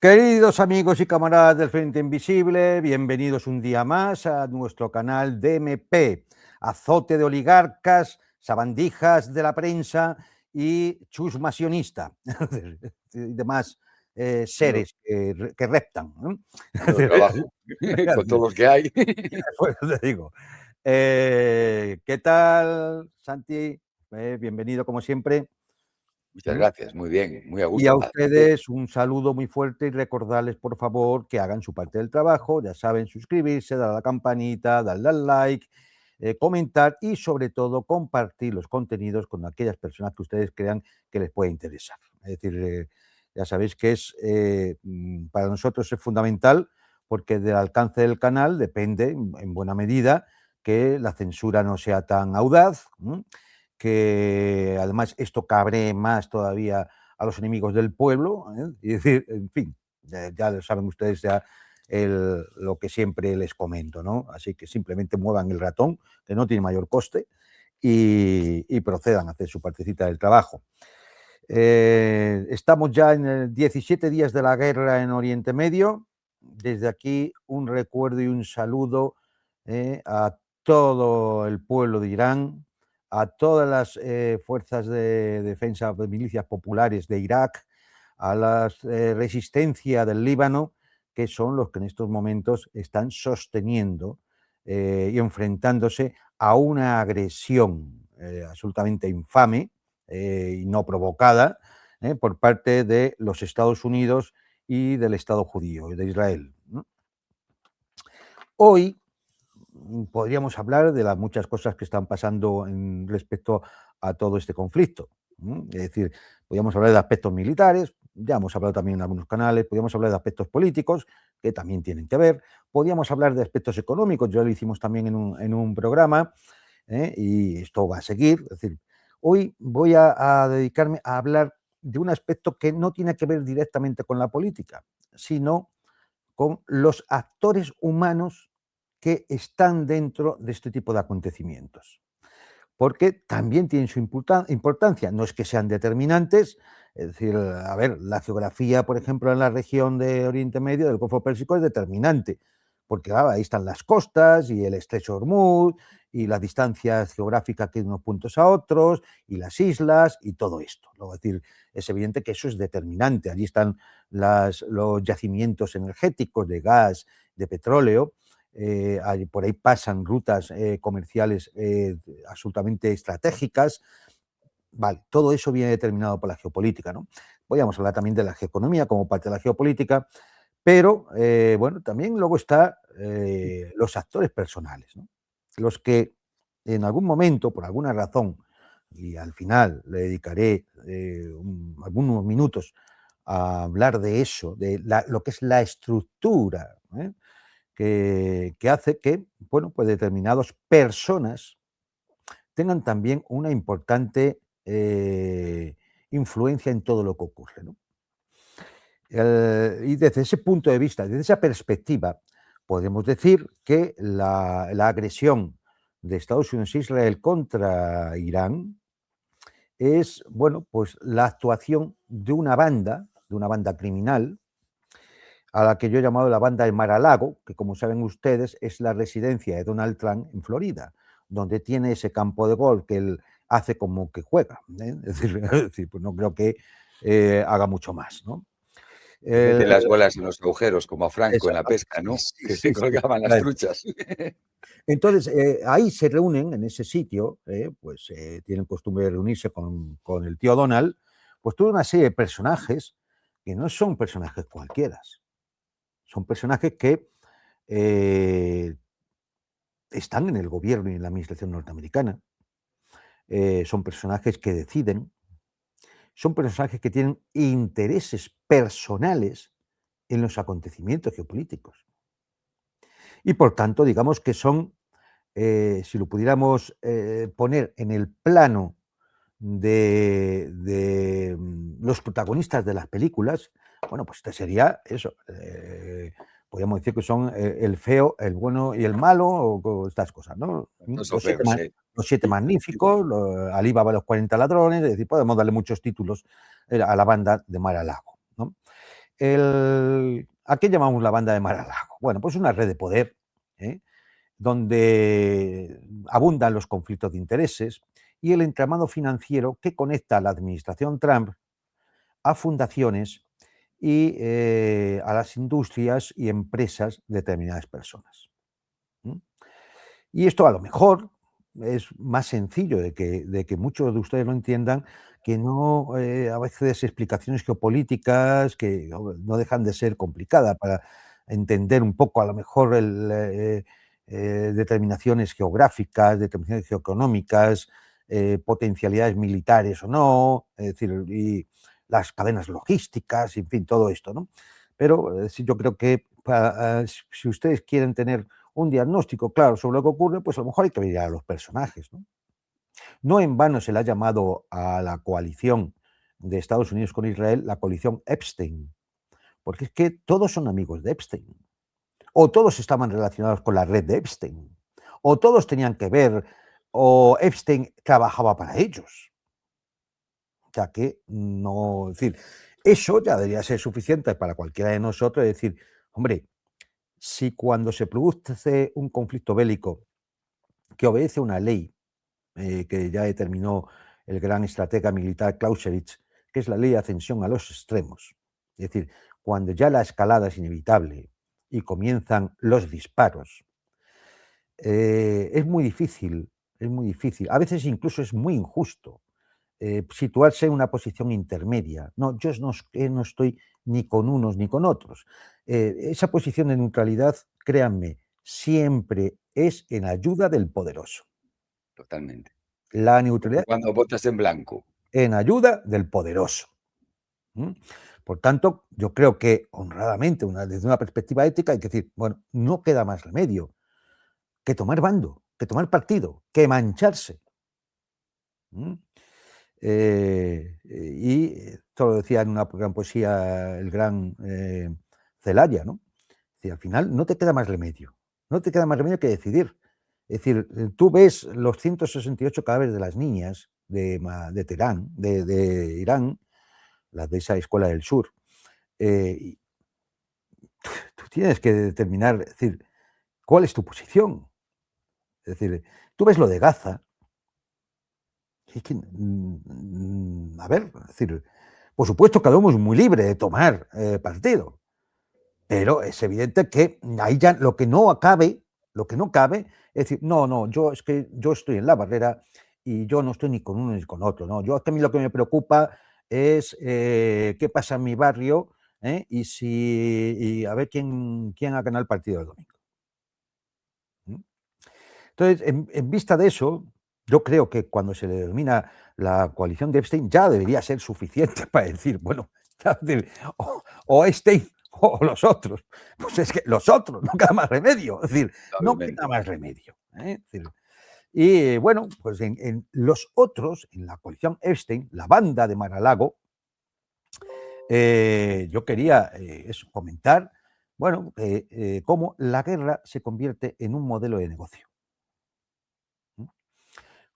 Queridos amigos y camaradas del Frente Invisible, bienvenidos un día más a nuestro canal DMP, azote de oligarcas, sabandijas de la prensa y chusma sionista y demás Duro, seres que reptan, ¿no? duro trabajo, con todos los que hay. Pues te digo. ¿Qué tal, Santi? Bienvenido como siempre. Muchas gracias, muy bien, muy a Y gusto. a Bastante. ustedes un saludo muy fuerte y recordarles, por favor, que hagan su parte del trabajo. Ya saben, suscribirse, dar a la campanita, darle al like, comentar y, sobre todo, compartir los contenidos con aquellas personas que ustedes crean que les puede interesar. Es decir, ya sabéis que para nosotros es fundamental porque del alcance del canal depende, en buena medida, que la censura no sea tan audaz, que además esto cabree más todavía a los enemigos del pueblo, y decir, en fin, ya lo saben ustedes ya lo que siempre les comento, ¿no? Así que simplemente muevan el ratón, que no tiene mayor coste, y procedan a hacer su partecita del trabajo. Estamos ya en el 17 días de la guerra en Oriente Medio. Desde aquí un recuerdo y un saludo a todo el pueblo de Irán, a todas las fuerzas de defensa de milicias populares de Irak, a la resistencia del Líbano, que son los que en estos momentos están sosteniendo y enfrentándose a una agresión absolutamente infame y no provocada por parte de los Estados Unidos y del Estado judío, de Israel, ¿no? Hoy podríamos hablar de las muchas cosas que están pasando respecto a todo este conflicto. Es decir, podríamos hablar de aspectos militares, ya hemos hablado también en algunos canales, podríamos hablar de aspectos políticos, que también tienen que ver, podríamos hablar de aspectos económicos, ya lo hicimos también en un programa, y esto va a seguir. Es decir, hoy voy a dedicarme a hablar de un aspecto que no tiene que ver directamente con la política, sino con los actores humanos que están dentro de este tipo de acontecimientos, porque también tienen su importancia, no es que sean determinantes, es decir, a ver, la geografía, por ejemplo, en la región de Oriente Medio, del Golfo Pérsico, es determinante, porque claro, ahí están las costas y el estrecho de Hormuz y las distancias geográficas que hay de unos puntos a otros y las islas y todo esto. Es decir, es evidente que eso es determinante. Allí están los yacimientos energéticos de gas, de petróleo, por ahí pasan rutas comerciales absolutamente estratégicas. Vale, todo eso viene determinado por la geopolítica, ¿no? Podríamos hablar también de la geoeconomía como parte de la geopolítica, pero bueno, también luego está los actores personales, ¿no? Los que en algún momento, por alguna razón, y al final le dedicaré algunos minutos a hablar de eso, de lo que es la estructura, que hace que, bueno, pues determinadas personas tengan también una importante influencia en todo lo que ocurre, ¿no? Y desde ese punto de vista, desde esa perspectiva, podemos decir que la agresión de Estados Unidos e Israel contra Irán es, bueno, pues la actuación de una banda criminal, a la que yo he llamado la banda de Mar-a-Lago, que como saben ustedes es la residencia de Donald Trump en Florida, donde tiene ese campo de golf que él hace como que juega, ¿eh? Es decir, pues no creo que haga mucho más, ¿no? Que mete El, las bolas en los agujeros, como a Franco en la pesca, sí, ¿no? sí, Que se sí, sí, colgaban las truchas. entonces, ahí se reúnen, en ese sitio, pues tienen costumbre de reunirse con el tío Donald, pues toda una serie de personajes que no son personajes cualquiera, son personajes que eh, están en el gobierno y en la administración norteamericana, son personajes que deciden, son personajes que tienen intereses personales en los acontecimientos geopolíticos. Y por tanto, digamos que son, si lo pudiéramos poner en el plano de los protagonistas de las películas, bueno, pues este sería eso. Podríamos decir que son el feo, el bueno y el malo, o estas cosas, ¿no? No son feos, sí. Los siete magníficos, Alí Baba, los 40 ladrones, es decir, podemos darle muchos títulos a la banda de Mar a Lago, ¿no? ¿A qué llamamos la banda de Mar-a-Lago? Bueno, pues una red de poder, donde abundan los conflictos de intereses y el entramado financiero que conecta a la administración Trump a fundaciones y a las industrias y empresas de determinadas personas. Y esto a lo mejor es más sencillo de que muchos de ustedes lo entiendan, que no, a veces explicaciones geopolíticas que no dejan de ser complicadas para entender un poco a lo mejor determinaciones geográficas, determinaciones geoeconómicas, potencialidades militares o no, es decir, y las cadenas logísticas, en fin, todo esto, ¿no? Pero sí, yo creo que si ustedes quieren tener un diagnóstico claro sobre lo que ocurre, pues a lo mejor hay que mirar a los personajes, ¿no? No en vano se le ha llamado a la coalición de Estados Unidos con Israel la coalición Epstein, porque es que todos son amigos de Epstein, o todos estaban relacionados con la red de Epstein, o todos tenían que ver, o Epstein trabajaba para ellos. O sea que no, es decir, eso ya debería ser suficiente para cualquiera de nosotros, es decir, hombre, si cuando se produce un conflicto bélico que obedece a una ley que ya determinó el gran estratega militar Clausewitz, que es la ley de ascensión a los extremos. Es decir, cuando ya la escalada es inevitable y comienzan los disparos, es muy difícil, es muy difícil. A veces incluso es muy injusto situarse en una posición intermedia. No, yo no estoy ni con unos ni con otros. Esa posición de neutralidad, créanme, siempre es en ayuda del poderoso. Totalmente. La Como neutralidad cuando votas en blanco. en ayuda del poderoso. Por tanto, yo creo que honradamente, desde una perspectiva ética, hay que decir, bueno, no queda más remedio que tomar bando, que tomar partido, que mancharse. Y esto lo decía en una gran poesía el gran Celaya, ¿no? Al final no te queda más remedio, no te queda más remedio que decidir. Es decir, tú ves los 168 cadáveres de las niñas de Teherán, de Irán, las de esa escuela del sur, y tú tienes que determinar, es decir, cuál es tu posición. Es decir, tú ves lo de Gaza, es que, a ver, es decir, por supuesto, cada uno es muy libre de tomar partido, pero es evidente que ahí ya lo que no cabe, es decir, no, no, es que yo estoy en la barrera y yo no estoy ni con uno ni con otro, no, es que a mí lo que me preocupa es qué pasa en mi barrio y a ver quién ha ganado el partido del domingo. Entonces, en vista de eso, yo creo que cuando se le denomina la coalición de Epstein ya debería ser suficiente para decir, bueno, o Epstein o los otros. Pues es que los otros, no queda más remedio. Es decir, no queda más remedio. Es decir, y bueno, pues en los otros, en la coalición Epstein, la banda de Mar-a-Lago, yo quería comentar, bueno, cómo la guerra se convierte en un modelo de negocio.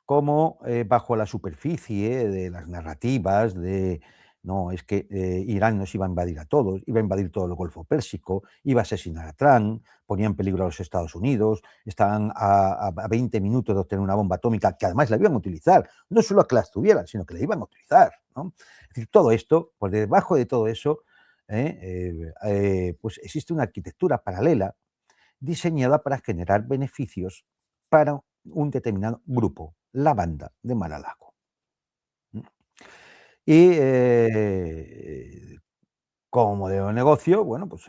Cómo bajo la superficie de las narrativas de no, es que Irán nos iba a invadir a todos, iba a invadir todo el Golfo Pérsico, iba a asesinar a Trump, ponía en peligro a los Estados Unidos, estaban a 20 minutos de obtener una bomba atómica que además la iban a utilizar, no solo a que las tuvieran, sino que la iban a utilizar, ¿no? Es decir, todo esto, por debajo de todo eso, pues existe una arquitectura paralela diseñada para generar beneficios para un determinado grupo, la banda de Mar-a-Lago. Y como modelo de negocio, bueno, pues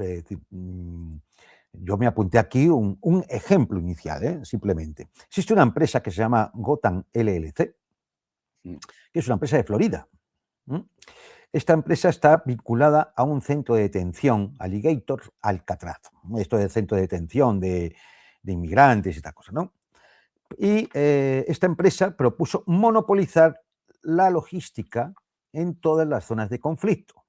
yo me apunté aquí un ejemplo inicial, simplemente. Existe una empresa que se llama Gotham LLC, que es una empresa de Florida. Esta empresa está vinculada a un centro de detención, Alligator Alcatraz. Esto es el centro de detención de inmigrantes y tal cosa, ¿no? Y esta empresa propuso monopolizar la logística en todas las zonas de conflicto,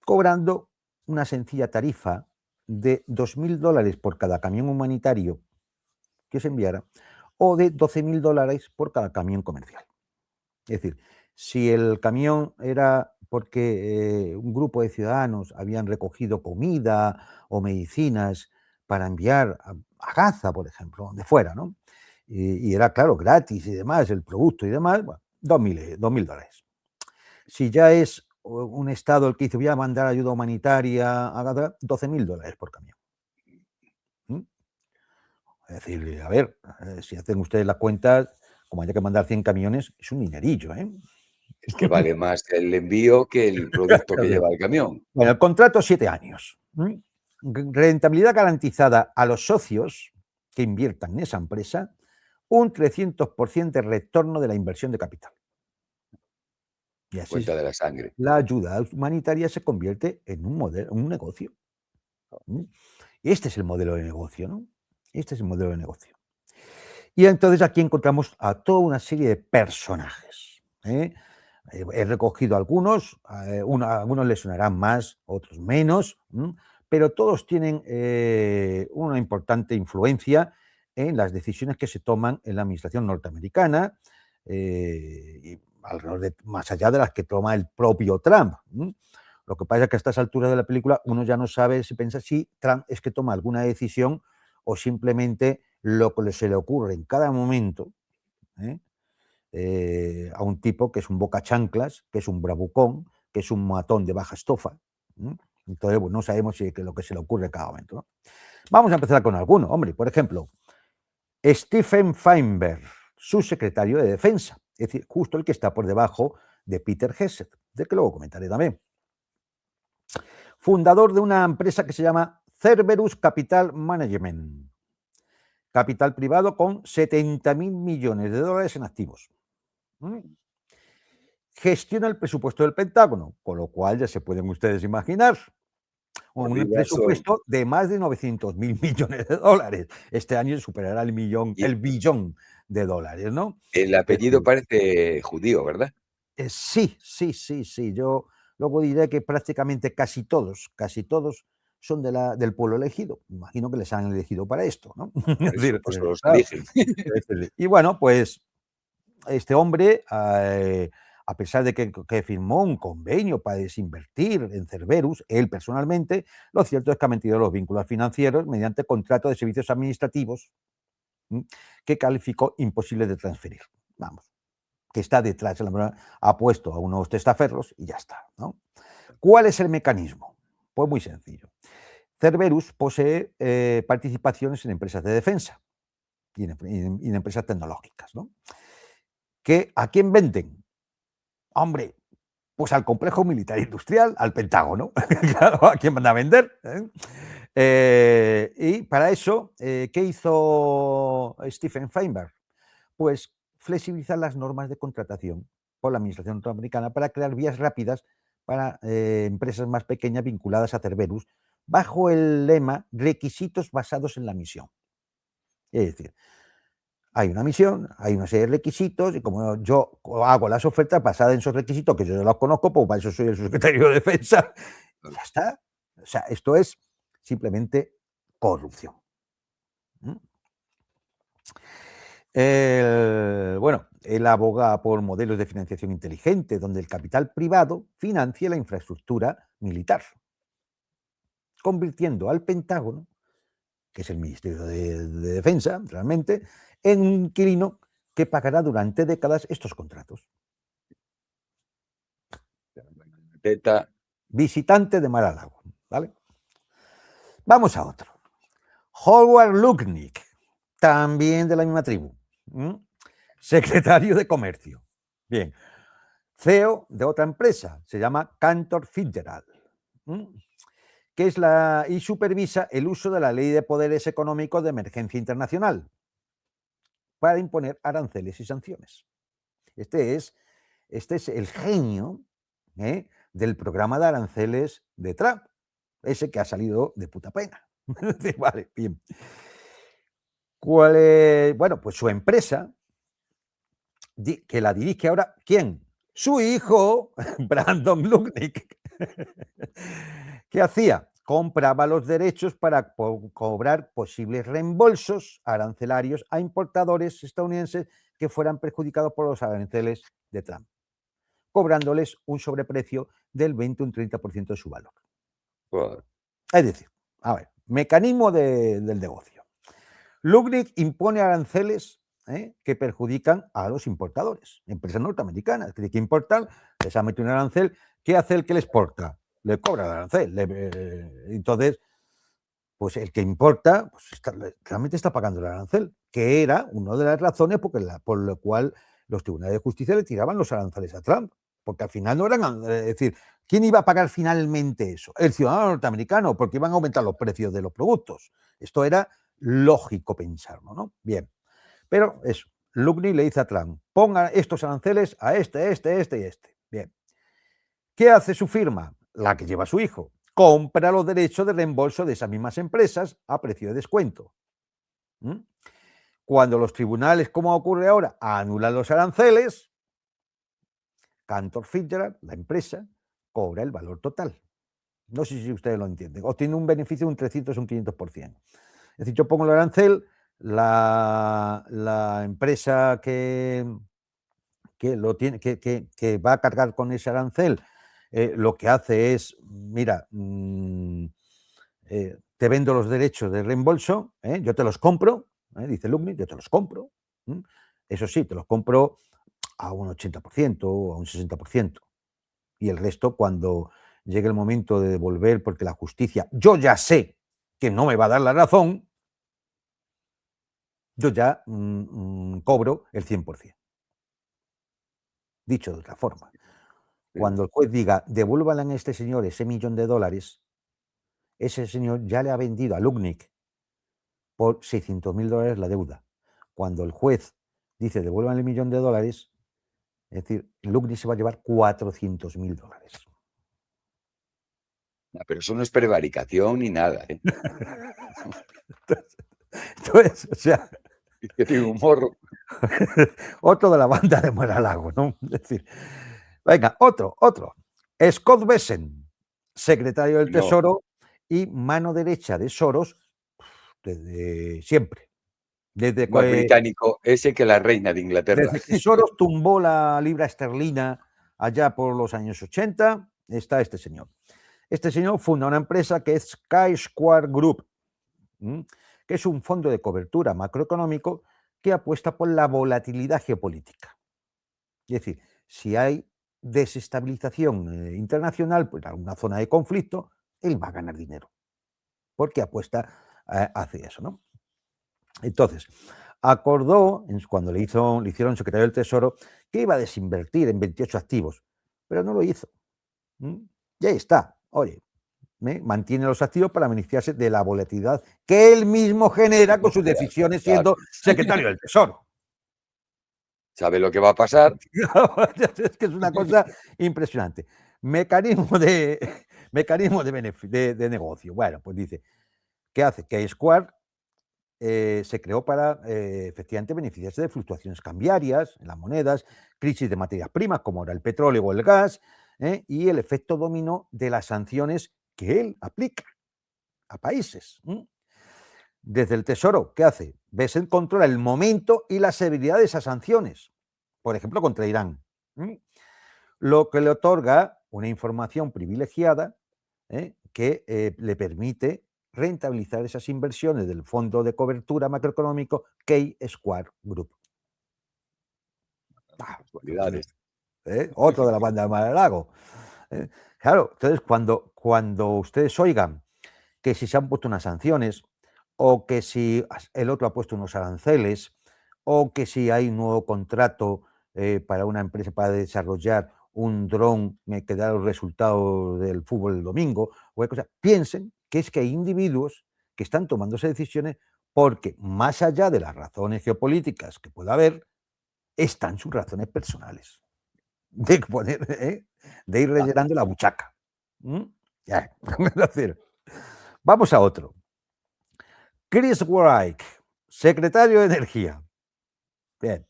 cobrando una sencilla tarifa de $2.000 por cada camión humanitario que se enviara o de $12.000 por cada camión comercial. Es decir, si el camión era porque un grupo de ciudadanos habían recogido comida o medicinas para enviar a Gaza, por ejemplo, donde fuera, ¿no? Y era, claro, gratis y demás, el producto y demás, bueno, $2.000. Si ya es un Estado el que dice voy a mandar ayuda humanitaria a Gaza, $12.000 por camión. ¿Mm? Es decir, a ver, si hacen ustedes las cuentas, como haya que mandar 100 camiones, es un dinerillo, ¿eh? Es que vale más el envío que el producto que lleva el camión. Bueno, el contrato 7 años. Rentabilidad garantizada a los socios que inviertan en esa empresa, un 300% de retorno de la inversión de capital. Y así Cuenta de la sangre. la ayuda humanitaria se convierte en un modelo, un negocio. Y este es el modelo de negocio, ¿no? Este es el modelo de negocio. Y entonces aquí encontramos a toda una serie de personajes. He recogido algunos, algunos les sonarán más, otros menos, pero todos tienen una importante influencia en las decisiones que se toman en la administración norteamericana, y más allá de las que toma el propio Trump. Lo que pasa es que a estas alturas de la película uno ya no sabe si piensa si Trump es que toma alguna decisión o simplemente lo que se le ocurre en cada momento, a un tipo que es un boca chanclas, que es un bravucón, que es un matón de baja estofa. Entonces, bueno, no sabemos si lo que se le ocurre en cada momento, ¿no? Vamos a empezar con alguno, hombre. Por ejemplo, Stephen Feinberg, su secretario de Defensa, es decir, justo el que está por debajo de Peter Hegseth, de que luego comentaré también. Fundador de una empresa que se llama Cerberus Capital Management, capital privado con $70.000 millones en activos. Gestiona el presupuesto del Pentágono, con lo cual ya se pueden ustedes imaginar un Arriba son. presupuesto de más de $900.000 millones. Este año superará el Y billón de dólares, ¿no? el Es apellido decir, parece judío, ¿verdad? sí, sí, sí, sí. Yo luego diré que prácticamente casi todos son del pueblo elegido. Imagino que les han elegido para esto, ¿no? Es decir, Por eso los claro, eligen. y bueno, pues este hombre, a pesar de que firmó un convenio para desinvertir en Cerberus, él personalmente, lo cierto es que ha mantenido los vínculos financieros mediante contrato de servicios administrativos que calificó imposible de transferir. Vamos, que está detrás, ha puesto a unos testaferros y ya está, ¿no? ¿Cuál es el mecanismo? Pues muy sencillo. Cerberus posee participaciones en empresas de defensa y en empresas tecnológicas, ¿no? ¿A quién venden? Hombre, pues al complejo militar industrial, al Pentágono. Claro, ¿a quién van a vender? Y para eso, ¿qué hizo Stephen Feinberg? Pues flexibilizar las normas de contratación por la administración norteamericana para crear vías rápidas para empresas más pequeñas vinculadas a Cerberus, bajo el lema requisitos basados en la misión. Es decir, hay una misión, hay una serie de requisitos y como yo hago las ofertas basadas en esos requisitos que yo los conozco, pues para eso soy el secretario de Defensa y ya está. O sea, esto es simplemente corrupción. Bueno, él aboga por modelos de financiación inteligente, donde el capital privado financia la infraestructura militar, convirtiendo al Pentágono, que es el Ministerio de Defensa, realmente, en un inquilino que pagará durante décadas estos contratos. Teta. Visitante de mar a lago, ¿vale? Vamos a otro. Howard Lutnick, también de la misma tribu, secretario de Comercio. Bien, CEO de otra empresa, se llama Cantor Fitzgerald, que es y supervisa el uso de la Ley de Poderes Económicos de Emergencia Internacional para imponer aranceles y sanciones. Este es el genio del programa de aranceles de Trump, ese que ha salido de puta pena. Vale, bien. ¿Cuál es? Bueno, pues su empresa, que la dirige ahora, ¿quién? Su hijo, Brandon Lutnick. ¿Qué hacía? Compraba los derechos para cobrar posibles reembolsos arancelarios a importadores estadounidenses que fueran perjudicados por los aranceles de Trump. cobrándoles un sobreprecio del 20 o un 30% de su valor. Joder. Es decir, a ver, mecanismo del negocio. Lubnik impone aranceles que perjudican a los importadores, empresas norteamericanas, que importan, les ha metido un arancel. ¿Qué hace el que le exporta? Le cobra el arancel. Entonces, pues el que importa, pues realmente está pagando el arancel, que era una de las razones por la cual los tribunales de justicia le tiraban los aranceles a Trump, porque al final no eran, es decir, ¿quién iba a pagar finalmente eso? El ciudadano norteamericano, porque iban a aumentar los precios de los productos. Esto era lógico pensarlo, ¿no? Bien, pero eso, Lubnik le dice a Trump, ponga estos aranceles a este y este. Bien. ¿Qué hace su firma? La que lleva a su hijo. Compra los derechos de reembolso de esas mismas empresas a precio de descuento. Cuando los tribunales, como ocurre ahora, anulan los aranceles, Cantor Fitzgerald, la empresa, cobra el valor total. No sé si ustedes lo entienden. Obtiene un beneficio de un 300 o un 500%. Es decir, yo pongo el arancel, la empresa que va a cargar con ese arancel, lo que hace es, mira, te vendo los derechos de reembolso, yo te los compro, dice Lubnik, yo te los compro. Eso sí, te los compro a un 80% o a un 60%. Y el resto, cuando llegue el momento de devolver, porque la justicia, yo ya sé que no me va a dar la razón, yo ya cobro el 100%. Dicho de otra forma, cuando el juez diga, devuélvanle a este señor ese $1.000.000, ese señor ya le ha vendido a Lubnik por $600.000 la deuda. Cuando el juez dice, devuélvanle $1.000.000, es decir, Lubnik se va a llevar $400.000. Pero eso no es prevaricación ni nada, ¿eh? Entonces, o sea, que tiene humor. Otro de la banda de Mar-a-Lago, ¿no? Es decir, venga, otro. Scott Bessent, secretario del Tesoro y mano derecha de Soros desde siempre. Desde Más que, británico ese que la reina de Inglaterra. desde que Soros tumbó la libra esterlina allá por los años 80, está este señor. Este señor funda una empresa que es Sky Square Group, que es un fondo de cobertura macroeconómico que apuesta por la volatilidad geopolítica. Es decir, si hay desestabilización internacional, pues en alguna zona de conflicto, él va a ganar dinero, porque apuesta hacia eso, ¿no? Entonces, acordó, cuando le hicieron secretario del Tesoro, que iba a desinvertir en 28 activos, pero no lo hizo. Y ahí está, oye, mantiene los activos para beneficiarse de la volatilidad que él mismo genera con sus decisiones siendo secretario del Tesoro. ¿Sabe lo que va a pasar? Es que es una cosa impresionante. Mecanismo de negocio. Bueno, pues dice, ¿qué hace? Que Square se creó para efectivamente beneficiarse de fluctuaciones cambiarias en las monedas, crisis de materias primas como era el petróleo o el gas, y el efecto dominó de las sanciones que él aplica a países. Desde el Tesoro, ¿qué hace? Bessent controla el momento y la severidad de esas sanciones, por ejemplo, contra Irán, lo que le otorga una información privilegiada que le permite rentabilizar esas inversiones del fondo de cobertura macroeconómico Key Square Group. Otro de la banda de Mar-a-Lago. Claro, entonces cuando ustedes oigan que si se han puesto unas sanciones, o que si el otro ha puesto unos aranceles, o que si hay un nuevo contrato para una empresa para desarrollar un dron que da los resultados del fútbol del domingo, o cosa, piensen que es que hay individuos que están tomándose decisiones porque más allá de las razones geopolíticas que pueda haber, están sus razones personales de poner, de ir rellenando la buchaca. Ya, vamos a otro. Chris Wright, secretario de Energía. Bien,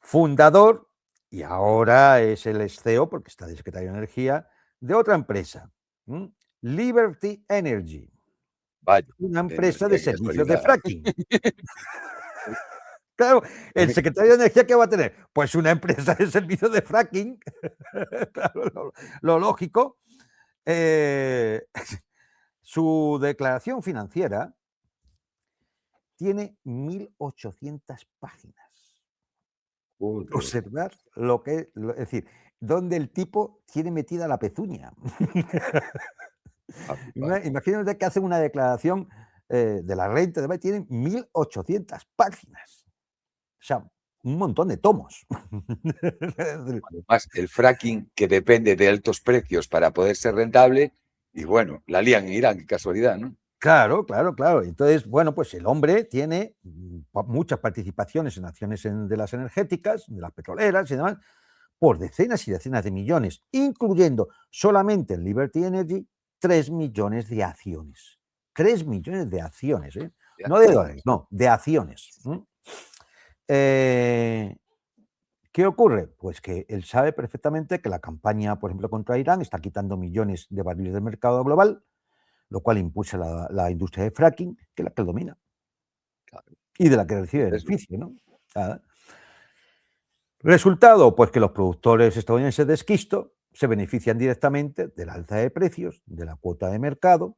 fundador, y ahora es el CEO, porque está de secretario de Energía, de otra empresa, Liberty Energy. Vaya, una empresa de servicios de fracking. Claro, el También, secretario de Energía, ¿qué va a tener? Pues una empresa de servicio de fracking. Claro, lo lógico. Eh, su declaración financiera tiene 1.800 páginas. joder, Observar lo que, es decir, donde el tipo tiene metida la pezuña. a flipar. Imagínate que hacen una declaración de la renta, tienen 1.800 páginas. O sea, un montón de tomos. Además, el fracking, que depende de altos precios para poder ser rentable, y bueno, la lían en Irán, qué casualidad, ¿no? Claro, claro, claro. Entonces, bueno, pues el hombre tiene muchas participaciones en acciones de las energéticas, de las petroleras y demás, por decenas y decenas de millones, incluyendo solamente en Liberty Energy 3 millones de acciones. 3 millones de acciones, ¿eh? De No de acciones. dólares, no, de acciones. Eh, ¿Qué ocurre? Pues que él sabe perfectamente que la campaña, por ejemplo, contra Irán está quitando millones de barriles del mercado global, lo cual impulsa la industria de fracking, que es la que domina Claro, y de la que recibe es lo- beneficio, ¿no? Ah. Resultado, pues que los productores estadounidenses de esquisto se benefician directamente del alza de precios, de la cuota de mercado,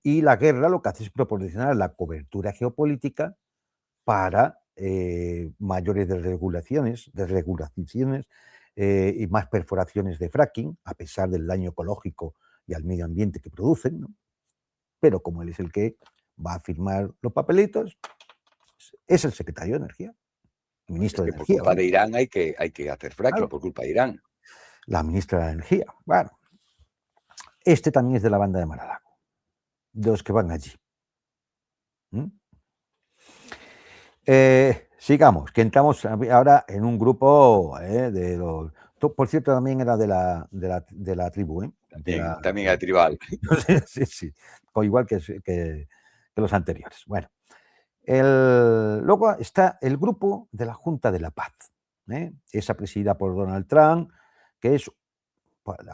y la guerra lo que hace es proporcionar la cobertura geopolítica para mayores desregulaciones y más perforaciones de fracking, a pesar del daño ecológico y al medio ambiente que producen, ¿no? Pero como él es el que va a firmar los papelitos, es el secretario de Energía, el es ministro de que por Energía, culpa vaya, de Irán hay que hacer fracking, claro, por culpa de Irán. la ministra de Energía. Bueno, este también es de la banda de Mar-a-Lago, de los que van allí. ¿Mm? Sigamos, que entramos ahora en un grupo de los... Por cierto, también era de la tribu, ¿eh? También a tribal. Sí, sí, igual que los anteriores. Bueno, luego está el grupo de la Junta de la Paz, esa presidida por Donald Trump, que es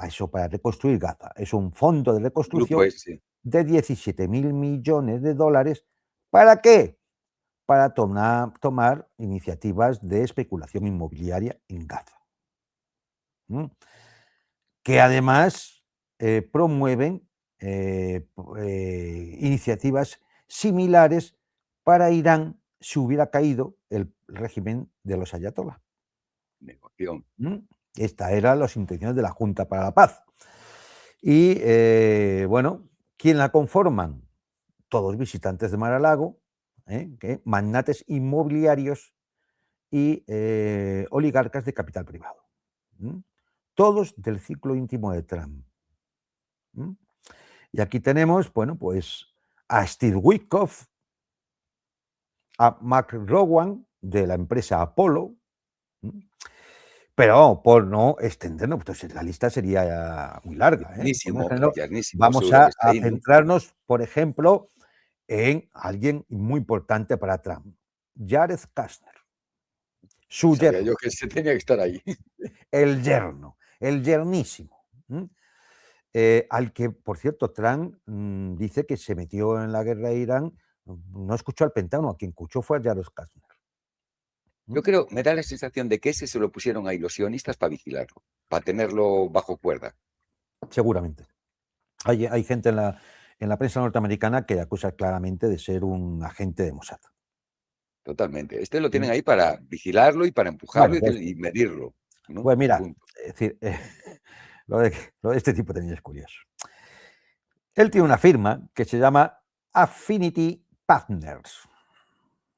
eso para reconstruir Gaza. Es un fondo de Grupo reconstrucción ese. de 17.000 millones de dólares. ¿Para qué? Para tomar iniciativas de especulación inmobiliaria en Gaza, que además promueven iniciativas similares para Irán si hubiera caído el régimen de los ayatolás. Negocio. Estas eran las intenciones de la Junta para la Paz. Y bueno, ¿quién la conforman? Todos visitantes de Mar-a-Lago, magnates inmobiliarios y oligarcas de capital privado. Todos del ciclo íntimo de Trump. Y aquí tenemos, bueno, pues a Steve Witkoff, a Mark Rowan de la empresa Apollo, pero por no extendernos, pues la lista sería muy larga. Tiernísimo, tiernísimo, Vamos seguro que está a ahí, ¿no? centrarnos, por ejemplo, en alguien muy importante para Trump, Jared Kushner, su Sabía yo yerno, que se tenía que estar ahí. el yerno, el yernísimo. Al que, por cierto, Trump dice que se metió en la guerra de Irán, no escuchó al Pentágono, a quien escuchó fue a Jared Kushner. Yo creo, me da la sensación de que ese se lo pusieron ahí los sionistas para vigilarlo, para tenerlo bajo cuerda. Seguramente. Hay gente en la prensa norteamericana que acusa claramente de ser un agente de Mossad. Totalmente. Este lo tienen ¿Mm? ahí para vigilarlo y para empujarlo Bueno, pues, y medirlo, ¿no? pues mira, Punto. es decir, lo de este tipo también es curioso. Él tiene una firma que se llama Affinity Partners.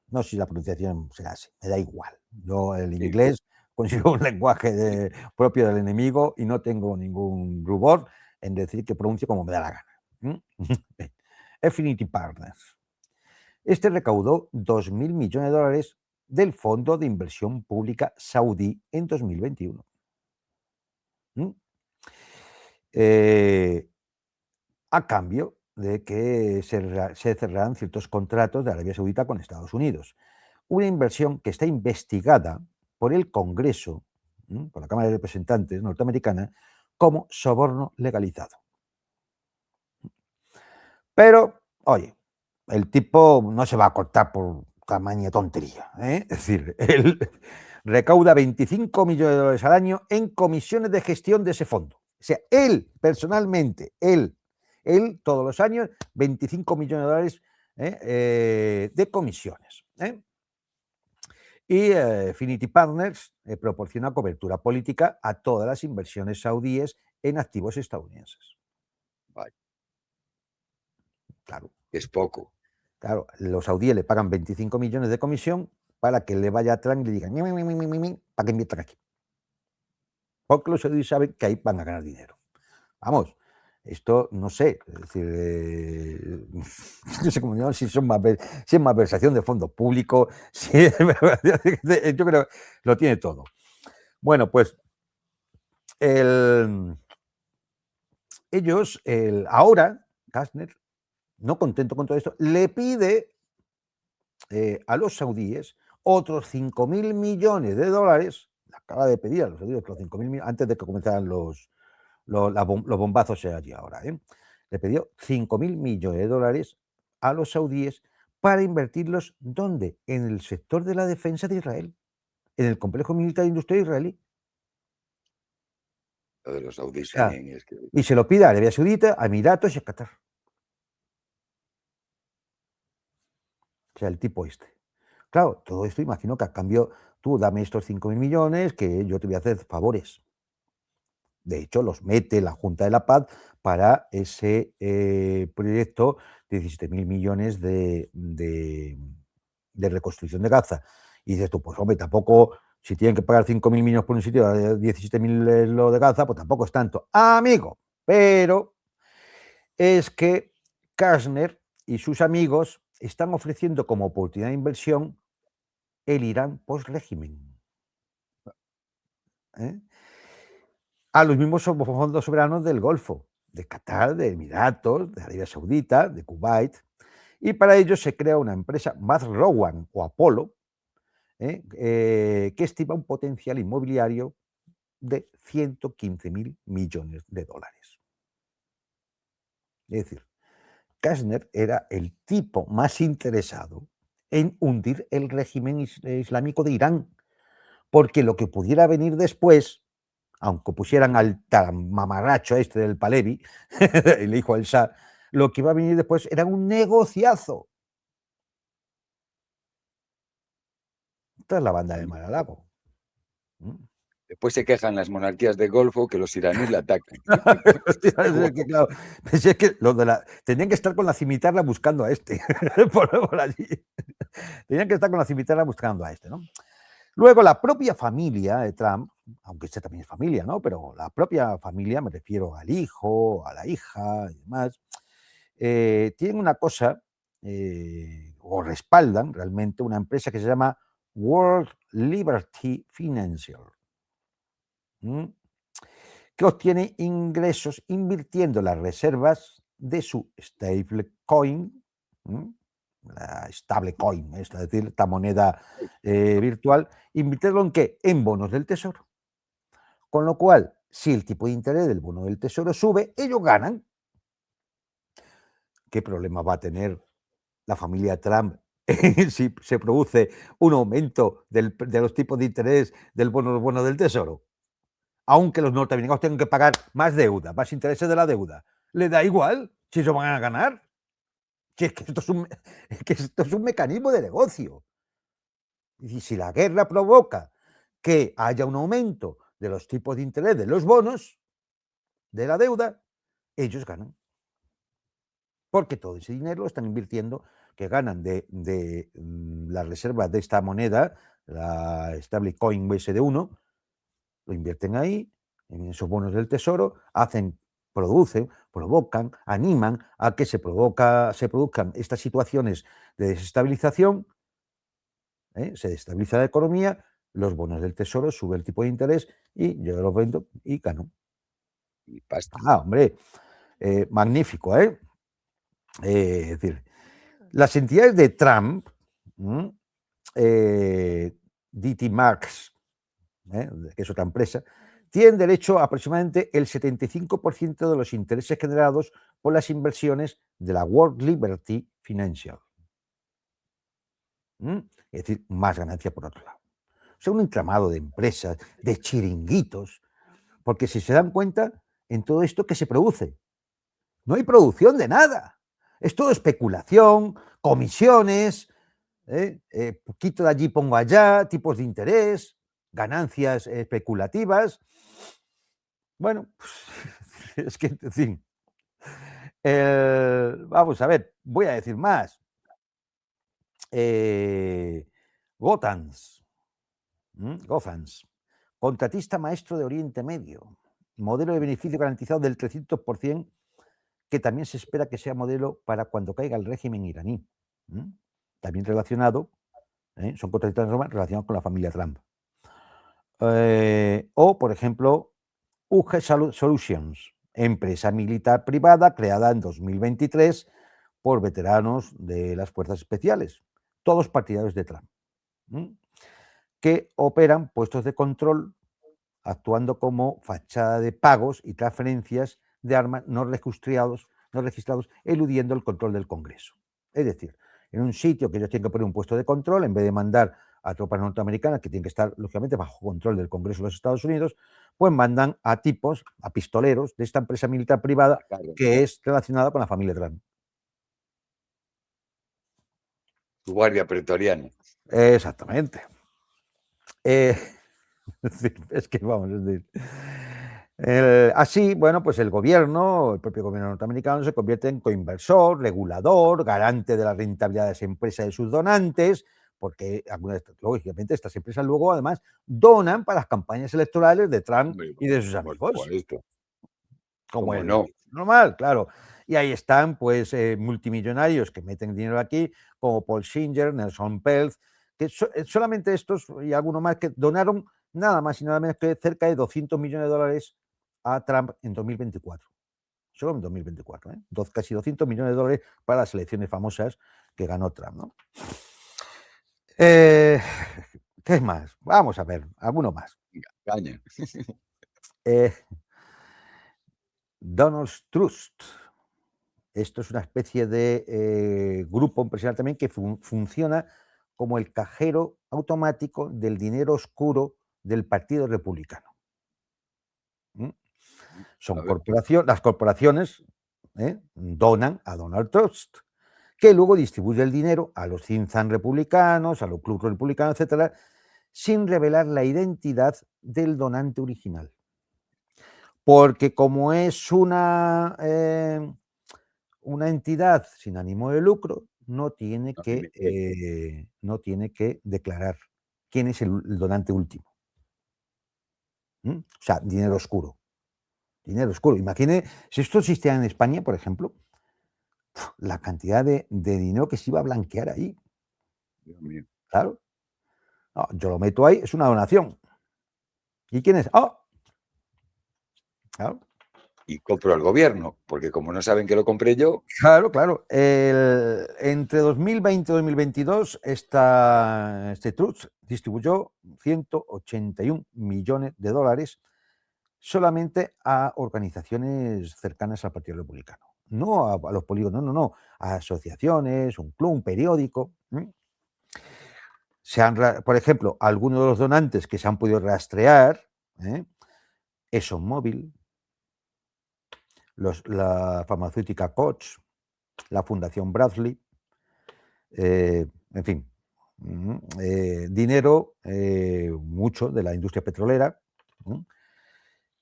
No sé si la pronunciación será así, me da igual. Yo el Sí, inglés considero un lenguaje propio del enemigo y no tengo ningún rubor en decir que pronuncio como me da la gana. Affinity Partners. Este recaudó 2.000 millones de dólares del Fondo de Inversión Pública Saudí en 2021. A cambio de que se cerraran ciertos contratos de Arabia Saudita con Estados Unidos. Una inversión que está investigada por el Congreso, por la Cámara de Representantes norteamericana, como soborno legalizado. Pero, oye, el tipo no se va a cortar por tamaña tontería. Es decir, él recauda 25 millones de dólares al año en comisiones de gestión de ese fondo. O sea, él personalmente, él todos los años, 25 millones de dólares de comisiones. Y Affinity Partners proporciona cobertura política a todas las inversiones saudíes en activos estadounidenses. Vale. Claro. Es poco. Claro, los saudíes le pagan 25 millones de comisión para que le vaya a Trump y le digan, para que inviertan aquí. Porque los saudíes saben que ahí van a ganar dinero. Vamos, esto no sé, es decir, no sé cómo si es malversación de fondos públicos, si yo creo que lo tiene todo. Bueno, pues ahora, Kastner, no contento con todo esto, le pide a los saudíes otros 5.000 millones de dólares, acaba de pedir a los saudíes otros 5.000 millones, antes de que comenzaran los bombazos allí ahora. Le pidió 5.000 millones de dólares a los saudíes para invertirlos, ¿dónde? En el sector de la defensa de Israel, en el complejo militar industrial israelí. Lo de los saudíes O sea, también es que... y se lo pide a Arabia Saudita, a Emiratos y a Qatar. O sea, el tipo este. Claro, todo esto imagino que a cambio tú dame estos 5.000 millones que yo te voy a hacer favores. De hecho, los mete la Junta de la Paz para ese proyecto de 17.000 millones de reconstrucción de Gaza. Y dices tú, pues hombre, tampoco, si tienen que pagar 5.000 millones por un sitio, 17.000 lo de Gaza, pues tampoco es tanto. Amigo, pero es que Kastner y sus amigos están ofreciendo como oportunidad de inversión el Irán post-régimen. A los mismos fondos soberanos del Golfo, de Qatar, de Emiratos, de Arabia Saudita, de Kuwait, y para ello se crea una empresa, Mazrowan o Apolo, que estima un potencial inmobiliario de 115.000 millones de dólares. Es decir, Kastner era el tipo más interesado en hundir el régimen islámico de Irán, porque lo que pudiera venir después, aunque pusieran al mamarracho este del Palevi, el hijo del Shah, lo que iba a venir después era un negociazo. Esta es la banda de Mar-a-Lago. Después se quejan las monarquías del Golfo que los iraníes la atacan. Claro, pues es que tenían que estar con la cimitarra buscando a este, por allí. Tenían que estar con la cimitarra buscando a este, ¿no? Luego la propia familia de Trump, aunque este también es familia, ¿no? Pero la propia familia, me refiero al hijo, a la hija y demás, tienen una cosa, o respaldan realmente una empresa que se llama World Liberty Financial, que obtiene ingresos invirtiendo las reservas de su stablecoin, la stablecoin, es decir, esta moneda virtual, invertirlo en qué? En bonos del tesoro. Con lo cual, si el tipo de interés del bono del tesoro sube, ellos ganan. ¿Qué problema va a tener la familia Trump si se produce un aumento de los tipos de interés del bono del tesoro? Aunque los norteamericanos tengan que pagar más deuda, más intereses de la deuda, ¿le da igual si ellos van a ganar? Si es que esto es un mecanismo de negocio. Y si la guerra provoca que haya un aumento de los tipos de interés de los bonos, de la deuda, ellos ganan. Porque todo ese dinero lo están invirtiendo, que ganan de las reservas de esta moneda, la stablecoin USD1, lo invierten ahí, en esos bonos del tesoro, producen, provocan, animan a que se produzcan estas situaciones de desestabilización, se desestabiliza la economía, los bonos del tesoro, sube el tipo de interés y yo los vendo y gano. Y pasta. Hombre, magnífico, ¿eh? Es decir, las entidades de Trump, DT Marks, que es otra empresa, tienen derecho a aproximadamente el 75% de los intereses generados por las inversiones de la World Liberty Financial. Es decir, más ganancia por otro lado. O sea, un entramado de empresas, de chiringuitos, porque si se dan cuenta, en todo esto, ¿qué se produce? No hay producción de nada. Es todo especulación, comisiones, quito de allí, pongo allá, tipos de interés, ganancias especulativas. Bueno, pues, es que, en fin, vamos a ver, voy a decir más. Gothans, Gothans, contratista maestro de Oriente Medio, modelo de beneficio garantizado del 300%, que también se espera que sea modelo para cuando caiga el régimen iraní. También relacionado, son contratistas relacionados con la familia Trump. O, por ejemplo, UG Solutions, empresa militar privada creada en 2023 por veteranos de las fuerzas especiales, todos partidarios de Trump, que operan puestos de control actuando como fachada de pagos y transferencias de armas no registrados, eludiendo el control del Congreso. Es decir, en un sitio que ellos tienen que poner un puesto de control, en vez de mandar a tropas norteamericanas, que tienen que estar, lógicamente, bajo control del Congreso de los Estados Unidos, pues mandan a tipos, a pistoleros de esta empresa militar privada que es relacionada con la familia Trump. Tu guardia pretoriana. Exactamente. Es que vamos, es decir, así, bueno, pues el gobierno, el propio gobierno norteamericano, se convierte en coinversor, regulador, garante de la rentabilidad de esa empresa y de sus donantes, porque lógicamente estas empresas luego además donan para las campañas electorales de Trump y de sus amigos. Como el no? normal, claro. Y ahí están, pues, multimillonarios que meten dinero aquí, como Paul Singer, Nelson Peltz, que solamente estos y algunos más que donaron nada más y nada menos que cerca de 200 millones de dólares a Trump en 2024. Solo en 2024, casi 200 millones de dólares para las elecciones famosas que ganó Trump, ¿no? ¿Qué más? Vamos a ver, alguno más. Caña. Donald Trust. Esto es una especie de grupo empresarial también que funciona como el cajero automático del dinero oscuro del Partido Republicano. Son las corporaciones donan a Donald Trust, que luego distribuye el dinero a los think tanks republicanos, a los clubes republicanos, etcétera, sin revelar la identidad del donante original. Porque como es una entidad sin ánimo de lucro, no tiene que declarar quién es el donante último. O sea, dinero oscuro. Dinero oscuro. Imagine, si esto existiera en España, por ejemplo, la cantidad de dinero que se iba a blanquear ahí. Dios mío. Claro. No, yo lo meto ahí, es una donación. ¿Y quién es? ¡Oh! Claro. Y compro al gobierno, porque como no saben que lo compré yo. Claro, claro. Entre 2020 y 2022, este Trust distribuyó 181 millones de dólares solamente a organizaciones cercanas al Partido Republicano. No a los polígonos, no, a asociaciones, un club, un periódico. Por ejemplo, algunos de los donantes que se han podido rastrear, ExxonMobil, la farmacéutica Koch, la Fundación Bradley, en fin, dinero, mucho de la industria petrolera,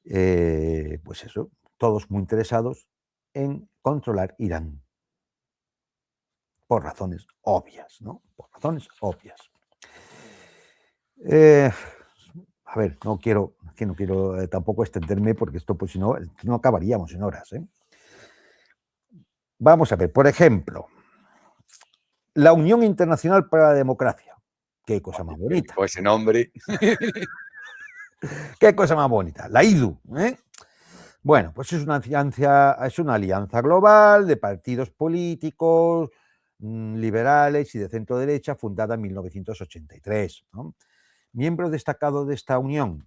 pues eso, todos muy interesados en controlar Irán. Por razones obvias, ¿no? Por razones obvias. A ver, no quiero tampoco extenderme porque esto, pues si no acabaríamos en horas. Vamos a ver, por ejemplo, la Unión Internacional para la Democracia. Qué cosa más bonita. O ese nombre. Qué cosa más bonita. La IDU. Bueno, pues es una alianza global de partidos políticos liberales y de centro derecha fundada en 1983. ¿no? Miembros destacados de esta unión,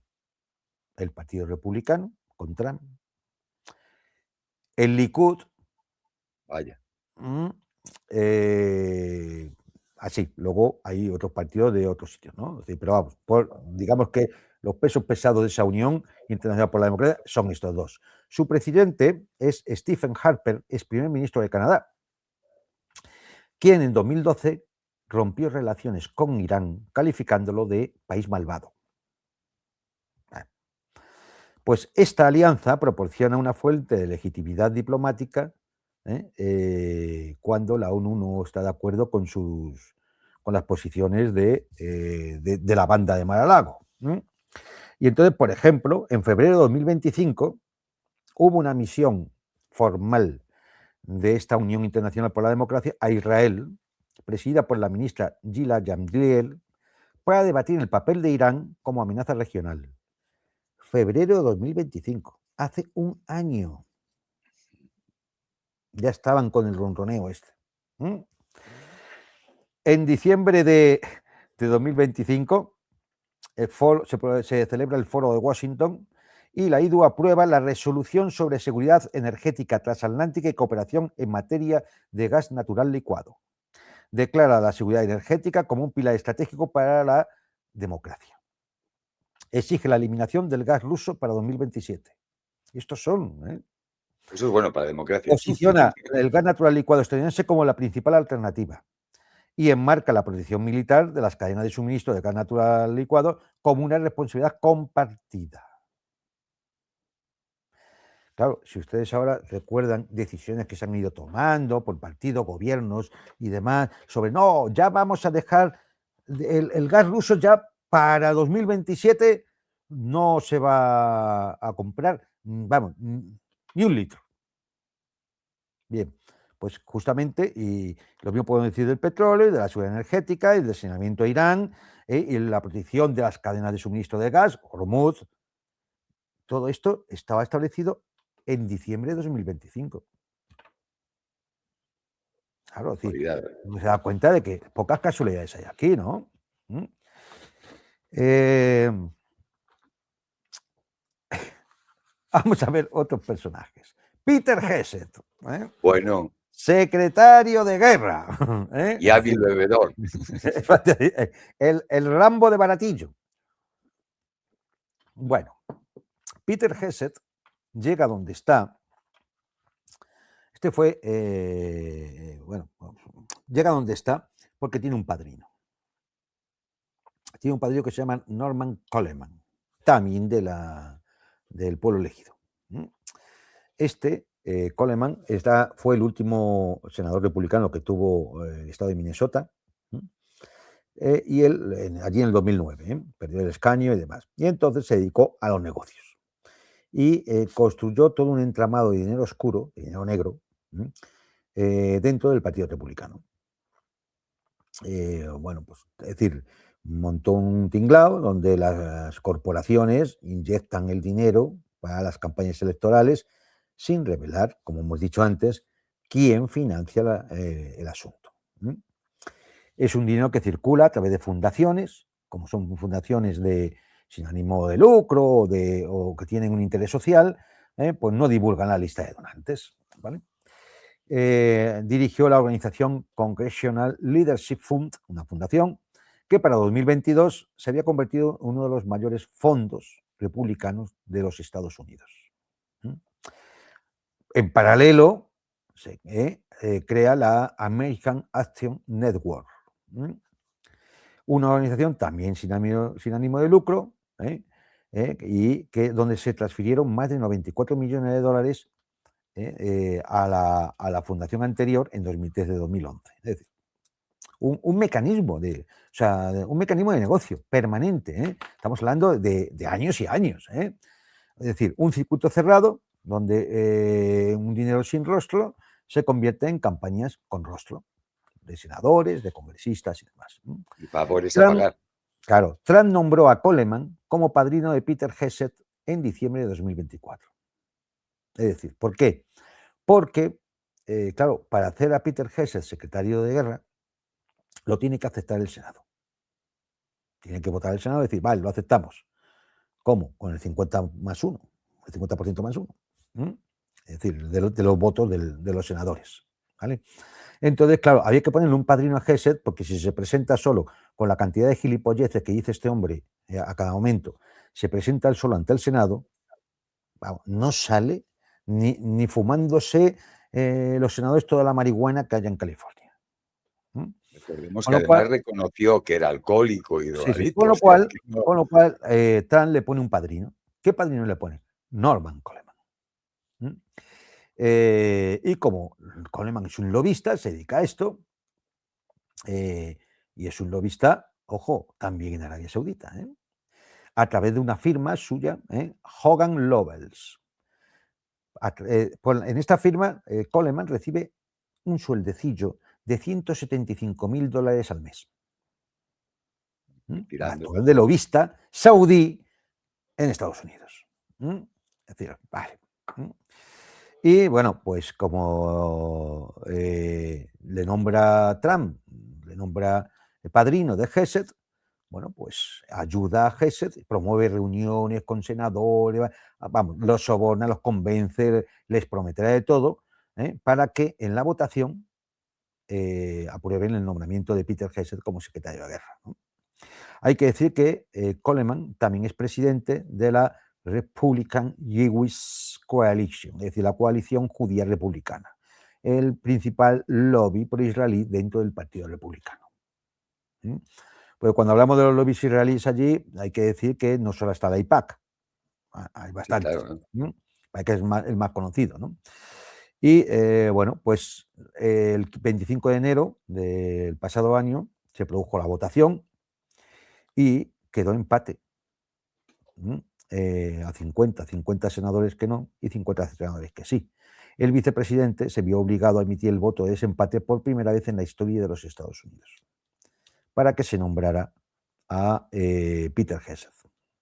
el Partido Republicano, con Trump, el Likud, Vaya. así. Luego hay otros partidos de otros sitios, ¿no? Es decir, pero vamos, digamos que los pesos pesados de esa Unión Internacional por la Democracia son estos dos. Su presidente es Stephen Harper, ex primer ministro de Canadá, quien en 2012 rompió relaciones con Irán, calificándolo de país malvado. Pues esta alianza proporciona una fuente de legitimidad diplomática cuando la ONU no está de acuerdo con las posiciones de la banda de Mar-a-Lago. Y entonces, por ejemplo, en febrero de 2025 hubo una misión formal de esta Unión Internacional por la Democracia a Israel, presidida por la ministra Gila Jamliel, para debatir el papel de Irán como amenaza regional. Febrero de 2025, hace un año. Ya estaban con el ronroneo este. En diciembre de 2025 se celebra el Foro de Washington y la IDU aprueba la resolución sobre seguridad energética transatlántica y cooperación en materia de gas natural licuado. Declara la seguridad energética como un pilar estratégico para la democracia. Exige la eliminación del gas ruso para 2027. Estos son... Eso es bueno para la democracia. Posiciona el gas natural licuado estadounidense como la principal alternativa y enmarca la protección militar de las cadenas de suministro de gas natural licuado como una responsabilidad compartida. Claro, si ustedes ahora recuerdan decisiones que se han ido tomando por partidos, gobiernos y demás, sobre no, ya vamos a dejar el gas ruso ya para 2027 no se va a comprar, vamos, ni un litro. Bien, pues justamente, y lo mismo podemos decir del petróleo, y de la seguridad energética, y del saneamiento a Irán, y la protección de las cadenas de suministro de gas, Hormuz. Todo esto estaba establecido en diciembre de 2025. Claro, sí, uno se da cuenta de que pocas casualidades hay aquí, ¿no? Vamos a ver otros personajes. Peter Hegseth. Bueno. Secretario de guerra. Y hábil bebedor. El Rambo de Baratillo. Bueno, Peter Hegseth llega donde está. Este fue, llega donde está porque tiene un padrino. Tiene un padrino que se llama Norman Coleman, también del pueblo elegido. Coleman fue el último senador republicano que tuvo el estado de Minnesota, y él allí en el 2009 perdió el escaño y demás. Y entonces se dedicó a los negocios y construyó todo un entramado de dinero oscuro, de dinero negro, dentro del Partido Republicano. Pues, es decir, montó un tinglao donde las corporaciones inyectan el dinero para las campañas electorales sin revelar, como hemos dicho antes, quién financia el asunto. Es un dinero que circula a través de fundaciones, como son fundaciones sin ánimo de lucro o que tienen un interés social, pues no divulgan la lista de donantes, ¿vale? Dirigió la organización Congressional Leadership Fund, una fundación que para 2022 se había convertido en uno de los mayores fondos republicanos de los Estados Unidos. En paralelo, se crea la American Action Network, una organización también sin ánimo de lucro, y donde se transfirieron más de 94 millones de dólares a la fundación anterior en 2010-2011. Es decir, un mecanismo un mecanismo de negocio permanente. Estamos hablando de años y años. Es decir, un circuito cerrado donde un dinero sin rostro se convierte en campañas con rostro, de senadores, de congresistas y demás. Y para poderse pagar. Claro, Trump nombró a Coleman como padrino de Peter Hegseth en diciembre de 2024. Es decir, ¿por qué? Porque, claro, para hacer a Peter Hegseth secretario de guerra, lo tiene que aceptar el Senado. Tiene que votar el Senado y decir, vale, lo aceptamos. ¿Cómo? Con el 50 más 1, el 50% más 1. Es decir, de los votos de los senadores. ¿vale? Entonces, claro, había que ponerle un padrino a Gesed, porque si se presenta solo con la cantidad de gilipolleces que dice este hombre a cada momento, se presenta él solo ante el Senado, vamos, no sale ni fumándose los senadores toda la marihuana que haya en California. Recordemos Con que lo cual, además reconoció que era alcohólico y sí, drogadicto. O sea, que no- con lo cual Trump le pone un padrino. ¿Qué padrino le pone? Norman Coleman. ¿Mm? Y como Coleman es un lobista, se dedica a esto, y es un lobista, ojo, también en Arabia Saudita, a través de una firma suya, Hogan Lovells. En esta firma, Coleman recibe un sueldecillo de $175.000 al mes. tirando. Actual de lobista saudí en Estados Unidos. Es decir, vale. Y bueno, pues como le nombra Trump, le nombra el padrino de Gesed, bueno, pues ayuda a Gesed, promueve reuniones con senadores, vamos, los soborna, los convence, les prometerá de todo, para que en la votación aprueben el nombramiento de Peter Gesed como secretario de guerra, ¿no? Hay que decir que Coleman también es presidente de la Republican Jewish Coalition, es decir, la coalición judía republicana, el principal lobby pro-israelí dentro del Partido Republicano. Porque cuando hablamos de los lobbies israelíes allí, hay que decir que no solo está la IPAC, hay bastantes, Sí, claro, que es el más conocido, ¿no? Y bueno, pues el 25 de enero del pasado año se produjo la votación y quedó empate. A 50 senadores que no y 50 senadores que sí. El vicepresidente se vio obligado a emitir el voto de desempate por primera vez en la historia de los Estados Unidos para que se nombrara a Peter Gesed.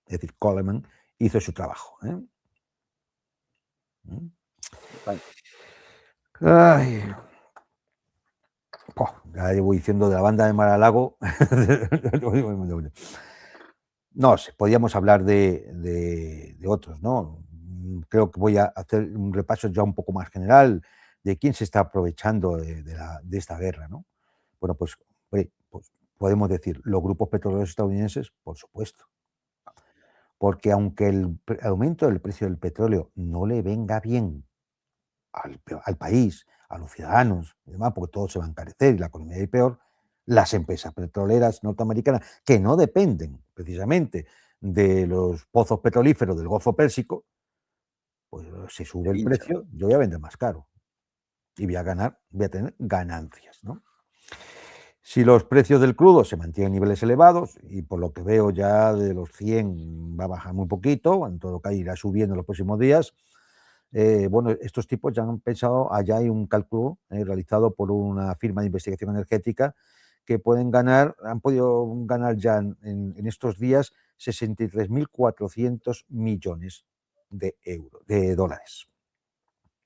Es decir, Coleman hizo su trabajo. Ay, ya llevo diciendo de la banda de Mar-a-Lago. No sé, podríamos hablar de otros, ¿no? Creo que voy a hacer un repaso ya un poco más general de quién se está aprovechando de esta guerra, ¿no? Bueno, pues podemos decir los grupos petroleros estadounidenses, por supuesto, porque aunque el aumento del precio del petróleo no le venga bien al país, a los ciudadanos y demás, porque todo se va a encarecer y la economía va a ir peor, las empresas petroleras norteamericanas, que no dependen precisamente de los pozos petrolíferos del Golfo Pérsico, pues si sube el hincha. precio, yo voy a vender más caro y voy a tener ganancias, ¿no? Si los precios del crudo se mantienen a niveles elevados, y por lo que veo ya de los 100 va a bajar muy poquito, en todo caso irá subiendo en los próximos días, bueno, estos tipos ya han pensado, allá hay un cálculo realizado por una firma de investigación energética que han podido ganar ya en estos días 63.400 millones de dólares.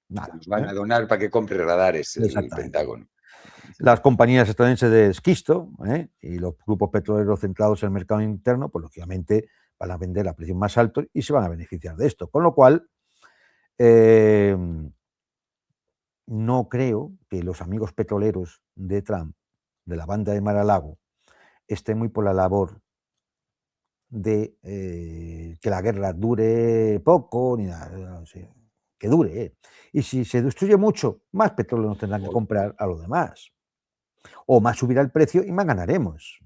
Nada. Nos van a donar para que compre radares el Exactamente. Pentágono. Las compañías estadounidenses de esquisto y los grupos petroleros centrados en el mercado interno, pues lógicamente van a vender a precios más altos y se van a beneficiar de esto. Con lo cual, no creo que los amigos petroleros de Trump, de la banda de Mar-a-Lago, estén muy por la labor de que la guerra dure poco, ni nada, que dure. Y si se destruye mucho, más petróleo nos tendrán que comprar a los demás. O más subirá el precio y más ganaremos.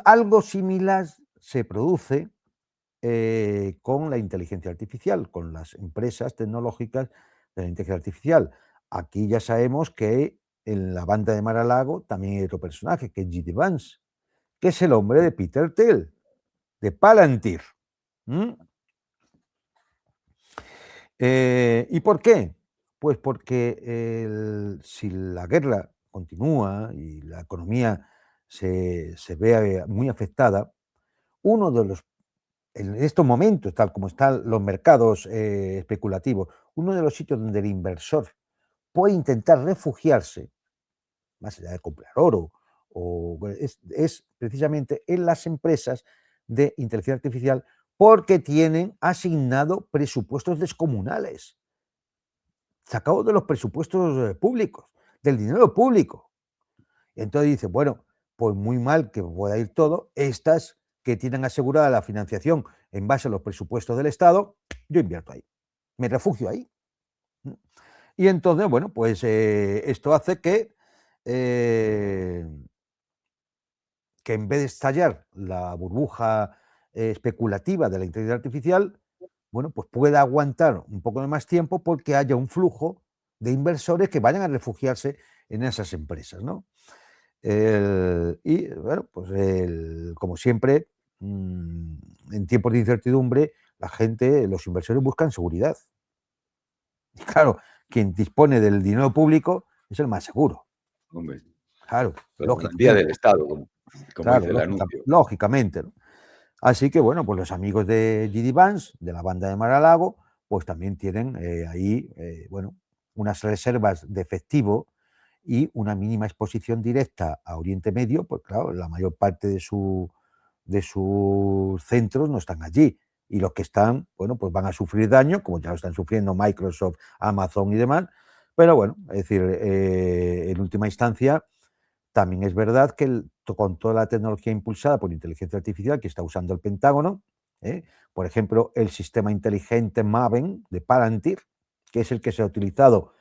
Algo similar se produce con la inteligencia artificial, con las empresas tecnológicas de la inteligencia artificial. Aquí ya sabemos que en la banda de Mar-a-Lago también hay otro personaje, que es J.D. Vance, que es el hombre de Peter Thiel, de Palantir. ¿Y por qué? Pues porque si la guerra continúa y la economía se ve muy afectada, uno de los en estos momentos, tal como están los mercados especulativos, uno de los sitios donde el inversor puede intentar refugiarse, más allá de comprar oro, es precisamente en las empresas de inteligencia artificial porque tienen asignado presupuestos descomunales sacado de los presupuestos públicos, del dinero público. Entonces dice, bueno, pues muy mal que pueda ir todo, estas que tienen asegurada la financiación en base a los presupuestos del Estado, yo invierto ahí, me refugio ahí. Y entonces, bueno, pues esto hace que en vez de estallar la burbuja especulativa de la inteligencia artificial, bueno, pues pueda aguantar un poco de más tiempo porque haya un flujo de inversores que vayan a refugiarse en esas empresas, ¿no? Y bueno, pues como siempre, en tiempos de incertidumbre, la gente, los inversores buscan seguridad. Y claro, quien dispone del dinero público es el más seguro. Hombre, Claro, la garantía lógicamente. del Estado, como Claro, dice el anuncio. lógicamente, ¿no? Así que bueno, pues los amigos de GD Vance, de la banda de Mar-a-Lago, pues también tienen ahí, bueno, unas reservas de efectivo y una mínima exposición directa a Oriente Medio, pues claro, la mayor parte de sus centros no están allí. Y los que están, bueno, pues van a sufrir daño, como ya lo están sufriendo Microsoft, Amazon y demás. Pero bueno, es decir, en última instancia, también es verdad que con toda la tecnología impulsada por inteligencia artificial que está usando el Pentágono, por ejemplo, el sistema inteligente Maven de Palantir, que es el que se ha utilizado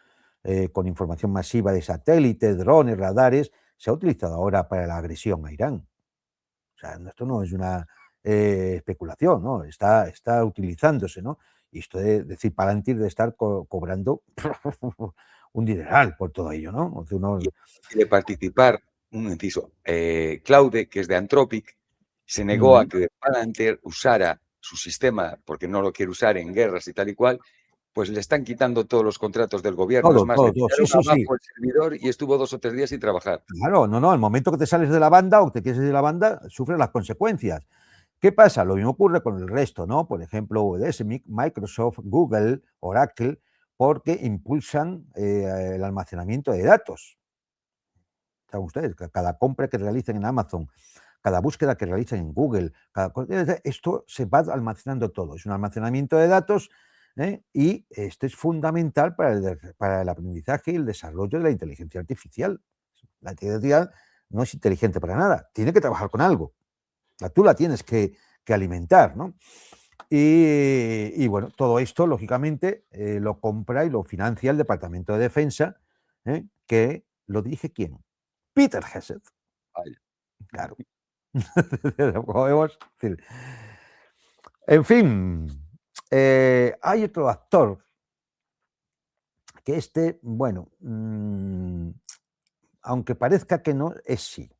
con información masiva de satélites, drones, radares, se ha utilizado ahora para la agresión a Irán. O sea, esto no es una especulación, ¿no? Está utilizándose, ¿no? Y esto de decir Palantir de estar cobrando un dineral por todo ello, ¿no? O sea, Y de participar, un inciso, Claude, que es de Anthropic, se negó a que Palantir usara su sistema, porque no lo quiere usar en guerras y tal y cual, pues le están quitando todos los contratos del gobierno. Es todo, más, todo, le todo. Sí, tiraron sí, sí. abajo el servidor y estuvo 2 o 3 días sin trabajar. Claro, no, al momento que te sales de la banda o te quieres ir de la banda, sufres las consecuencias. ¿Qué pasa? Lo mismo ocurre con el resto, ¿no? Por ejemplo, UDS, Microsoft, Google, Oracle, porque impulsan el almacenamiento de datos. ¿Saben ustedes? Cada compra que realicen en Amazon, cada búsqueda que realicen en Google, esto se va almacenando todo. Es un almacenamiento de datos y esto es fundamental para el aprendizaje y el desarrollo de la inteligencia artificial. La inteligencia artificial no es inteligente para nada, tiene que trabajar con algo. Tú la tienes que alimentar, ¿no? Y bueno, todo esto, lógicamente, lo compra y lo financia el Departamento de Defensa, que lo dirige ¿quién? Peter Hesed. Vaya. Claro. Como vemos, en fin, hay otro actor que bueno, aunque parezca que no, es sí.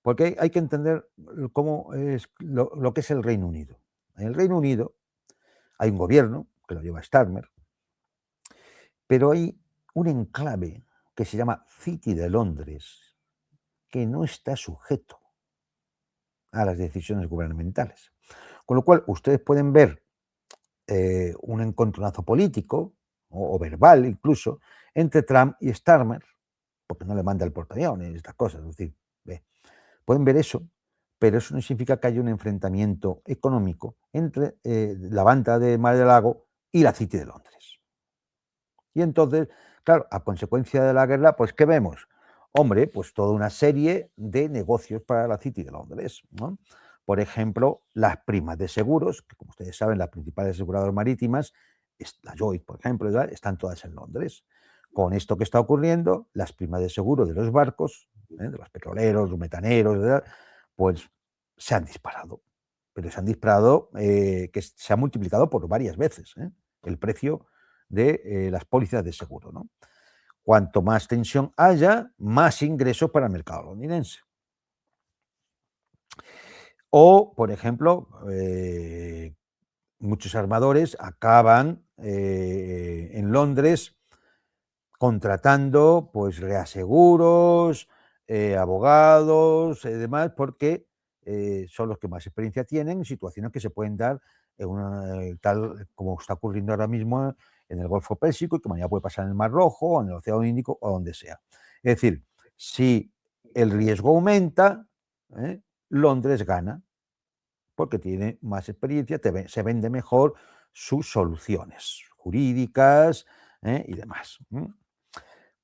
Porque hay que entender cómo es lo que es el Reino Unido. En el Reino Unido hay un gobierno que lo lleva Starmer, pero hay un enclave que se llama City de Londres que no está sujeto a las decisiones gubernamentales. Con lo cual, ustedes pueden ver un encontronazo político o verbal incluso entre Trump y Starmer, porque no le manda el portaaviones, estas cosas. Es decir, pueden ver eso, pero eso no significa que haya un enfrentamiento económico entre la banda de Mar del Lago y la City de Londres. Y entonces, claro, a consecuencia de la guerra, pues ¿qué vemos? Hombre, pues toda una serie de negocios para la City de Londres, ¿no? Por ejemplo, las primas de seguros, que como ustedes saben, las principales aseguradoras marítimas, la Lloyd, por ejemplo, ¿verdad?, están todas en Londres. Con esto que está ocurriendo, las primas de seguro de los barcos, de los petroleros, los metaneros, ¿verdad?, pues se han disparado. Pero se han disparado, que se ha multiplicado por varias veces el precio de las pólizas de seguro, ¿no? Cuanto más tensión haya, más ingresos para el mercado londinense. O, por ejemplo, muchos armadores acaban en Londres contratando pues reaseguros, abogados, demás, porque son los que más experiencia tienen en situaciones que se pueden dar tal como está ocurriendo ahora mismo en el Golfo Pérsico y que mañana puede pasar en el Mar Rojo o en el Océano Índico o donde sea. Es decir, si el riesgo aumenta, Londres gana porque tiene más experiencia, se vende mejor sus soluciones jurídicas, y demás.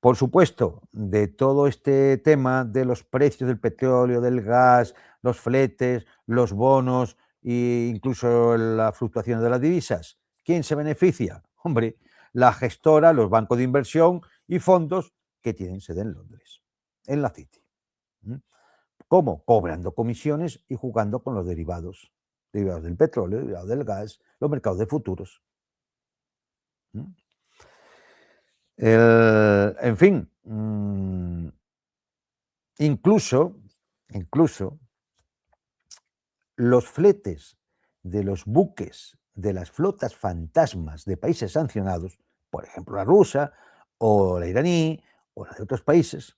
Por supuesto, de todo este tema de los precios del petróleo, del gas, los fletes, los bonos e incluso la fluctuación de las divisas, ¿quién se beneficia? Hombre, la gestora, los bancos de inversión y fondos que tienen sede en Londres, en la City. ¿Cómo? Cobrando comisiones y jugando con los derivados del petróleo, derivados del gas, los mercados de futuros. En fin, incluso los fletes de los buques de las flotas fantasmas de países sancionados, por ejemplo la rusa o la iraní o la de otros países,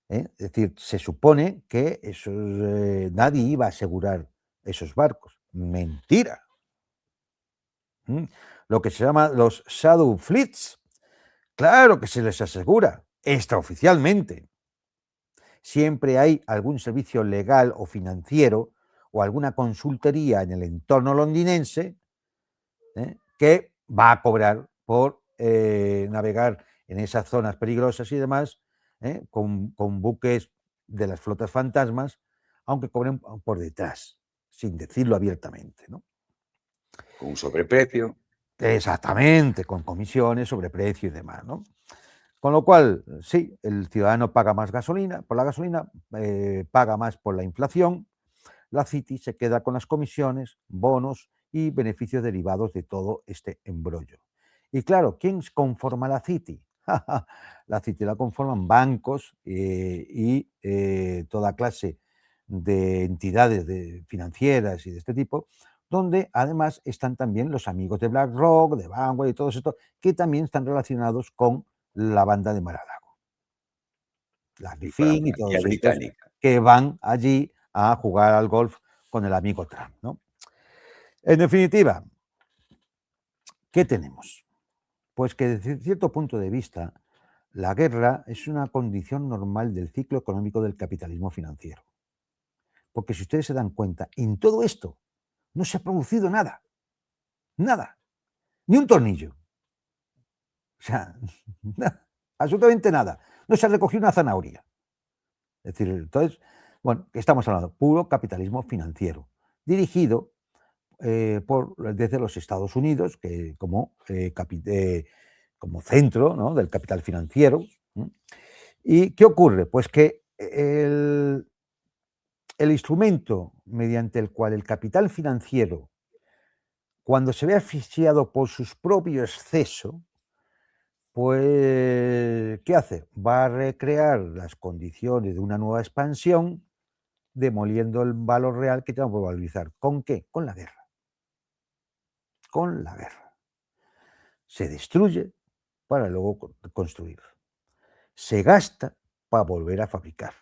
es decir, se supone que nadie iba a asegurar esos barcos. Mentira. Lo que se llama los shadow fleets, claro que se les asegura, extraoficialmente. Siempre hay algún servicio legal o financiero o alguna consultoría en el entorno londinense que va a cobrar por navegar en esas zonas peligrosas y demás, con buques de las flotas fantasmas, aunque cobren por detrás, sin decirlo abiertamente, ¿no? Con un sobreprecio. Exactamente, con comisiones, sobreprecio y demás, ¿no? Con lo cual, sí, el ciudadano paga más gasolina, por la gasolina, paga más por la inflación, la City se queda con las comisiones, bonos y beneficios derivados de todo este embrollo. Y claro, ¿quién conforma la City? La City la conforman bancos y toda clase de entidades financieras y de este tipo, donde además están también los amigos de BlackRock, de Vanguard y todo esto, que también están relacionados con la banda de Mar-a-Lago. Las Con la Griffin y monarquía todos estos británica. que van allí a jugar al golf con el amigo Trump, ¿no? En definitiva, ¿qué tenemos? Pues que desde cierto punto de vista, la guerra es una condición normal del ciclo económico del capitalismo financiero. Porque si ustedes se dan cuenta, en todo esto no se ha producido nada. Nada. Ni un tornillo. O sea, nada, absolutamente nada. No se ha recogido una zanahoria. Es decir, entonces, bueno, ¿qué estamos hablando? Puro capitalismo financiero, dirigido desde los Estados Unidos, que como centro, ¿no?, del capital financiero. ¿Y qué ocurre? Pues que el instrumento mediante el cual el capital financiero, cuando se ve asfixiado por sus propios excesos, pues, ¿qué hace? Va a recrear las condiciones de una nueva expansión, demoliendo el valor real que tenemos que valorizar. ¿Con qué? Con la guerra. Con la guerra. Se destruye para luego construir. Se gasta para volver a fabricar.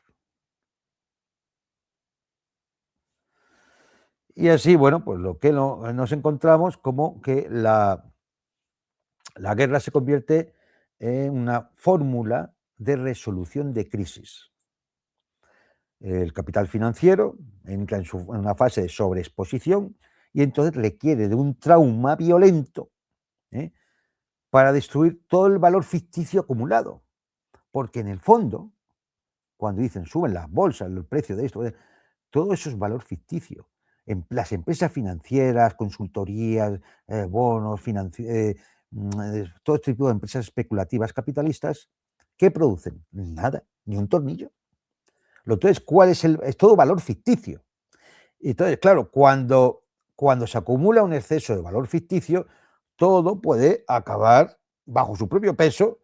Y así, bueno, pues lo que nos encontramos como que la guerra se convierte en una fórmula de resolución de crisis. El capital financiero entra en una fase de sobreexposición y entonces requiere de un trauma violento para destruir todo el valor ficticio acumulado. Porque en el fondo, cuando dicen suben las bolsas, el precio de esto, todo eso es valor ficticio. En las empresas financieras, consultorías, bonos, todo este tipo de empresas especulativas capitalistas, ¿qué producen? Nada, ni un tornillo. Entonces, ¿cuál es todo valor ficticio? Y entonces, claro, cuando se acumula un exceso de valor ficticio, todo puede acabar bajo su propio peso,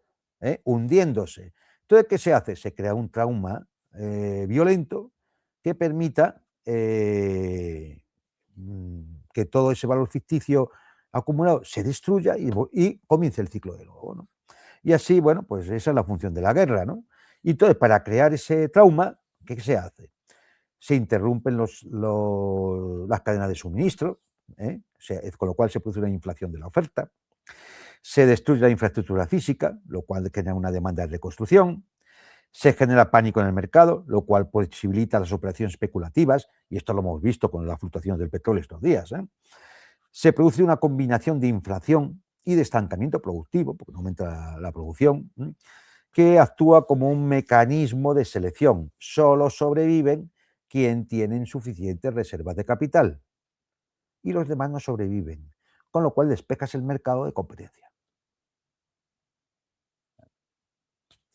hundiéndose. Entonces, ¿qué se hace? Se crea un trauma violento que permita que todo ese valor ficticio acumulado se destruya y comience el ciclo de nuevo, ¿no? Y así, bueno, pues esa es la función de la guerra, ¿no? Y entonces, para crear ese trauma, ¿qué se hace? Se interrumpen las cadenas de suministro, con lo cual se produce una inflación de la oferta. Se destruye la infraestructura física, lo cual genera una demanda de reconstrucción. Se genera pánico en el mercado, lo cual posibilita las operaciones especulativas, y esto lo hemos visto con las fluctuaciones del petróleo estos días. Se produce una combinación de inflación y de estancamiento productivo, porque no aumenta la producción, que actúa como un mecanismo de selección. Solo sobreviven quien tienen suficientes reservas de capital y los demás no sobreviven, con lo cual despejas el mercado de competencia.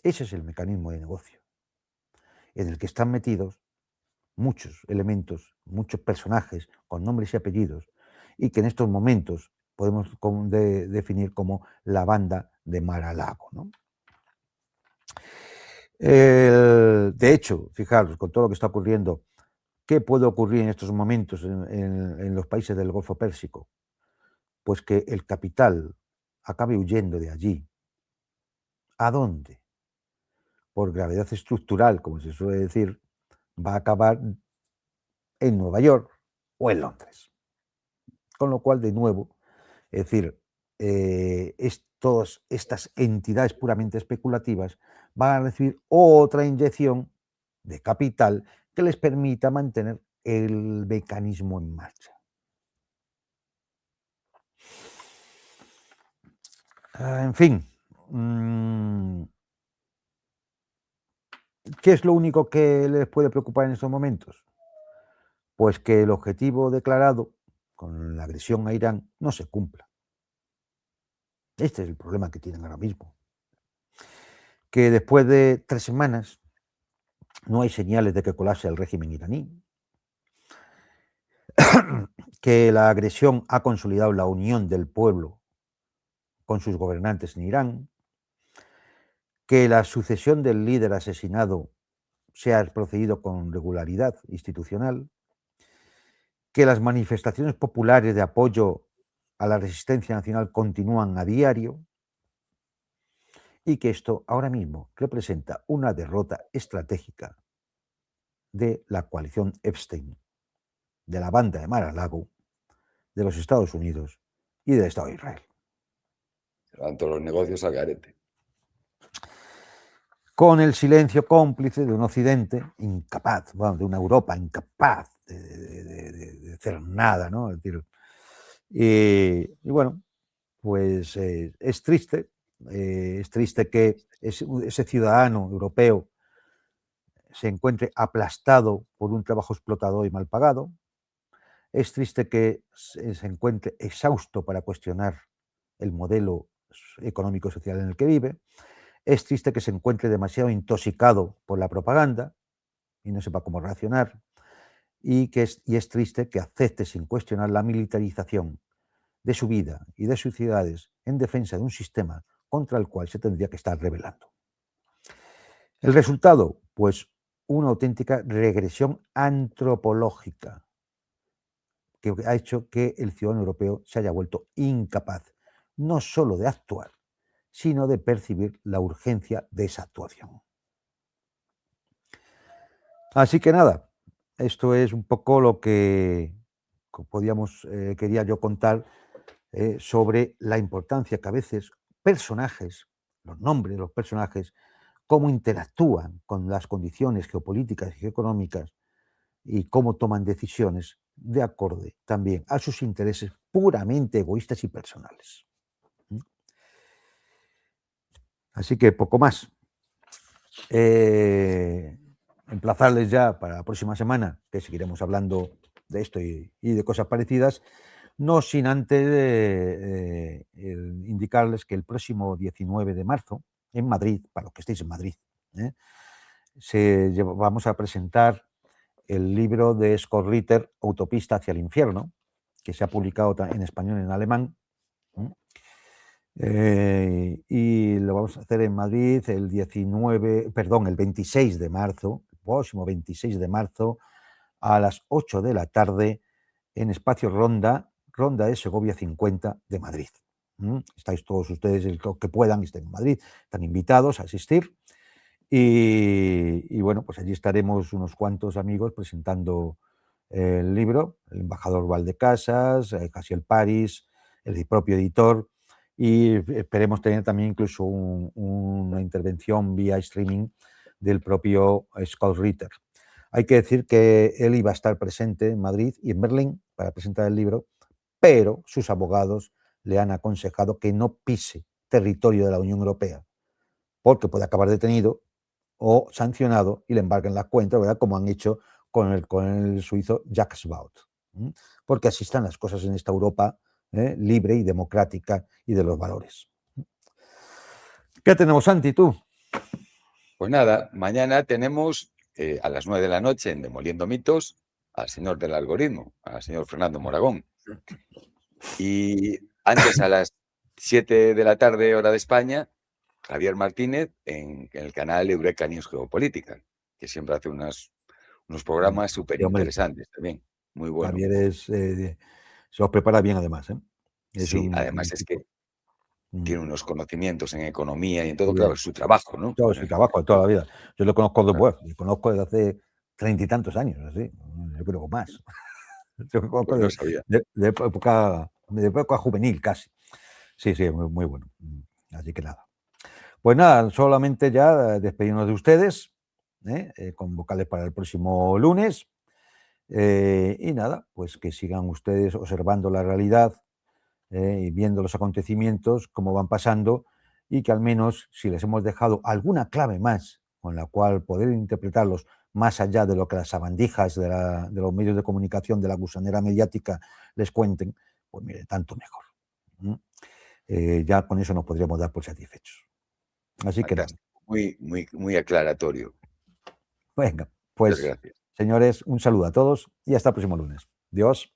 Ese es el mecanismo de negocio en el que están metidos muchos elementos, muchos personajes con nombres y apellidos, y que en estos momentos podemos definir como la banda de Mar-a-Lago, ¿no? De hecho, fijaros, con todo lo que está ocurriendo, ¿qué puede ocurrir en estos momentos en los países del Golfo Pérsico? Pues que el capital acabe huyendo de allí. ¿A dónde? Por gravedad estructural, como se suele decir, va a acabar en Nueva York o en Londres. Con lo cual, de nuevo, es decir, todas estas entidades puramente especulativas van a recibir otra inyección de capital que les permita mantener el mecanismo en marcha. En fin, ¿qué es lo único que les puede preocupar en estos momentos? Pues que el objetivo declarado con la agresión a Irán no se cumpla. Este es el problema que tienen ahora mismo. Que después de 3 semanas no hay señales de que colapse el régimen iraní. Que la agresión ha consolidado la unión del pueblo con sus gobernantes en Irán. Que la sucesión del líder asesinado se ha procedido con regularidad institucional. Que las manifestaciones populares de apoyo a la resistencia nacional continúan a diario y que esto ahora mismo representa una derrota estratégica de la coalición Epstein, de la banda de Mar-a-Lago, de los Estados Unidos y del Estado de Israel. Se van todos los negocios al garete. Con el silencio cómplice de un Occidente incapaz, bueno, de una Europa incapaz de hacer nada, ¿no? Es decir, y bueno, pues es triste que ese ciudadano europeo se encuentre aplastado por un trabajo explotador y mal pagado. Es triste que se encuentre exhausto para cuestionar el modelo económico-social en el que vive. Es triste que se encuentre demasiado intoxicado por la propaganda y no sepa cómo reaccionar. Y es triste que acepte sin cuestionar la militarización de su vida y de sus ciudades en defensa de un sistema contra el cual se tendría que estar rebelando. El resultado, pues una auténtica regresión antropológica que ha hecho que el ciudadano europeo se haya vuelto incapaz no solo de actuar, sino de percibir la urgencia de esa actuación. Así que nada, esto es un poco lo que quería yo contar sobre la importancia que a veces personajes, los nombres de los personajes, cómo interactúan con las condiciones geopolíticas y económicas y cómo toman decisiones de acorde también a sus intereses puramente egoístas y personales. Así que poco más. Emplazarles ya para la próxima semana, que seguiremos hablando de esto y de cosas parecidas, no sin antes indicarles que el próximo 19 de marzo, en Madrid, para los que estéis en Madrid, vamos a presentar el libro de Scott Ritter, Autopista hacia el infierno, que se ha publicado en español y en alemán. Y lo vamos a hacer en Madrid el 26 de marzo, el próximo 26 de marzo, a las 8 de la tarde, en Espacio Ronda de Segovia 50 de Madrid. Estáis todos ustedes, el que puedan, estén en Madrid, están invitados a asistir. Y bueno, pues allí estaremos unos cuantos amigos presentando el libro, el embajador Valdecasas, Casiel Paris, el propio editor, y esperemos tener también incluso una intervención vía streaming del propio Scott Ritter. Hay que decir que él iba a estar presente en Madrid y en Berlín para presentar el libro, pero sus abogados le han aconsejado que no pise territorio de la Unión Europea, porque puede acabar detenido o sancionado y le embarguen las cuentas, ¿verdad? Como han hecho con el suizo Jacques Wout. Porque así están las cosas en esta Europa libre y democrática y de los valores. ¿Qué tenemos, Santi, tú? Pues nada, mañana tenemos a las 9 de la noche en Demoliendo Mitos al señor del algoritmo, al señor Fernando Moragón. Y antes, a las 7 de la tarde, hora de España, Javier Martínez en el canal Eureka News Geopolítica, que siempre hace unos programas súper Sí, hombre, interesantes también. Muy bueno. Javier se los prepara bien, además. Es Sí, un además es tipo. que tiene unos conocimientos en economía y en todo, claro, Bien. es su trabajo, ¿no? Todo su trabajo de toda la vida. Yo lo conozco de web, lo conozco desde hace 30 y tantos años, así. Yo creo que más. Yo lo conozco Pues no sabía. de época juvenil, casi. Sí, sí, muy, muy bueno. Así que nada. Pues nada, solamente ya despedirnos de ustedes, convocarles para el próximo lunes. Y nada, pues que sigan ustedes observando la realidad y viendo los acontecimientos, cómo van pasando, y que al menos si les hemos dejado alguna clave más con la cual poder interpretarlos más allá de lo que las sabandijas de los medios de comunicación, de la gusanera mediática les cuenten, pues mire, tanto mejor. Ya con eso nos podríamos dar por satisfechos. Así que nada. Fantástico. Muy, muy, muy aclaratorio. Venga, Muchas pues gracias. señores, un saludo a todos y hasta el próximo lunes. Dios.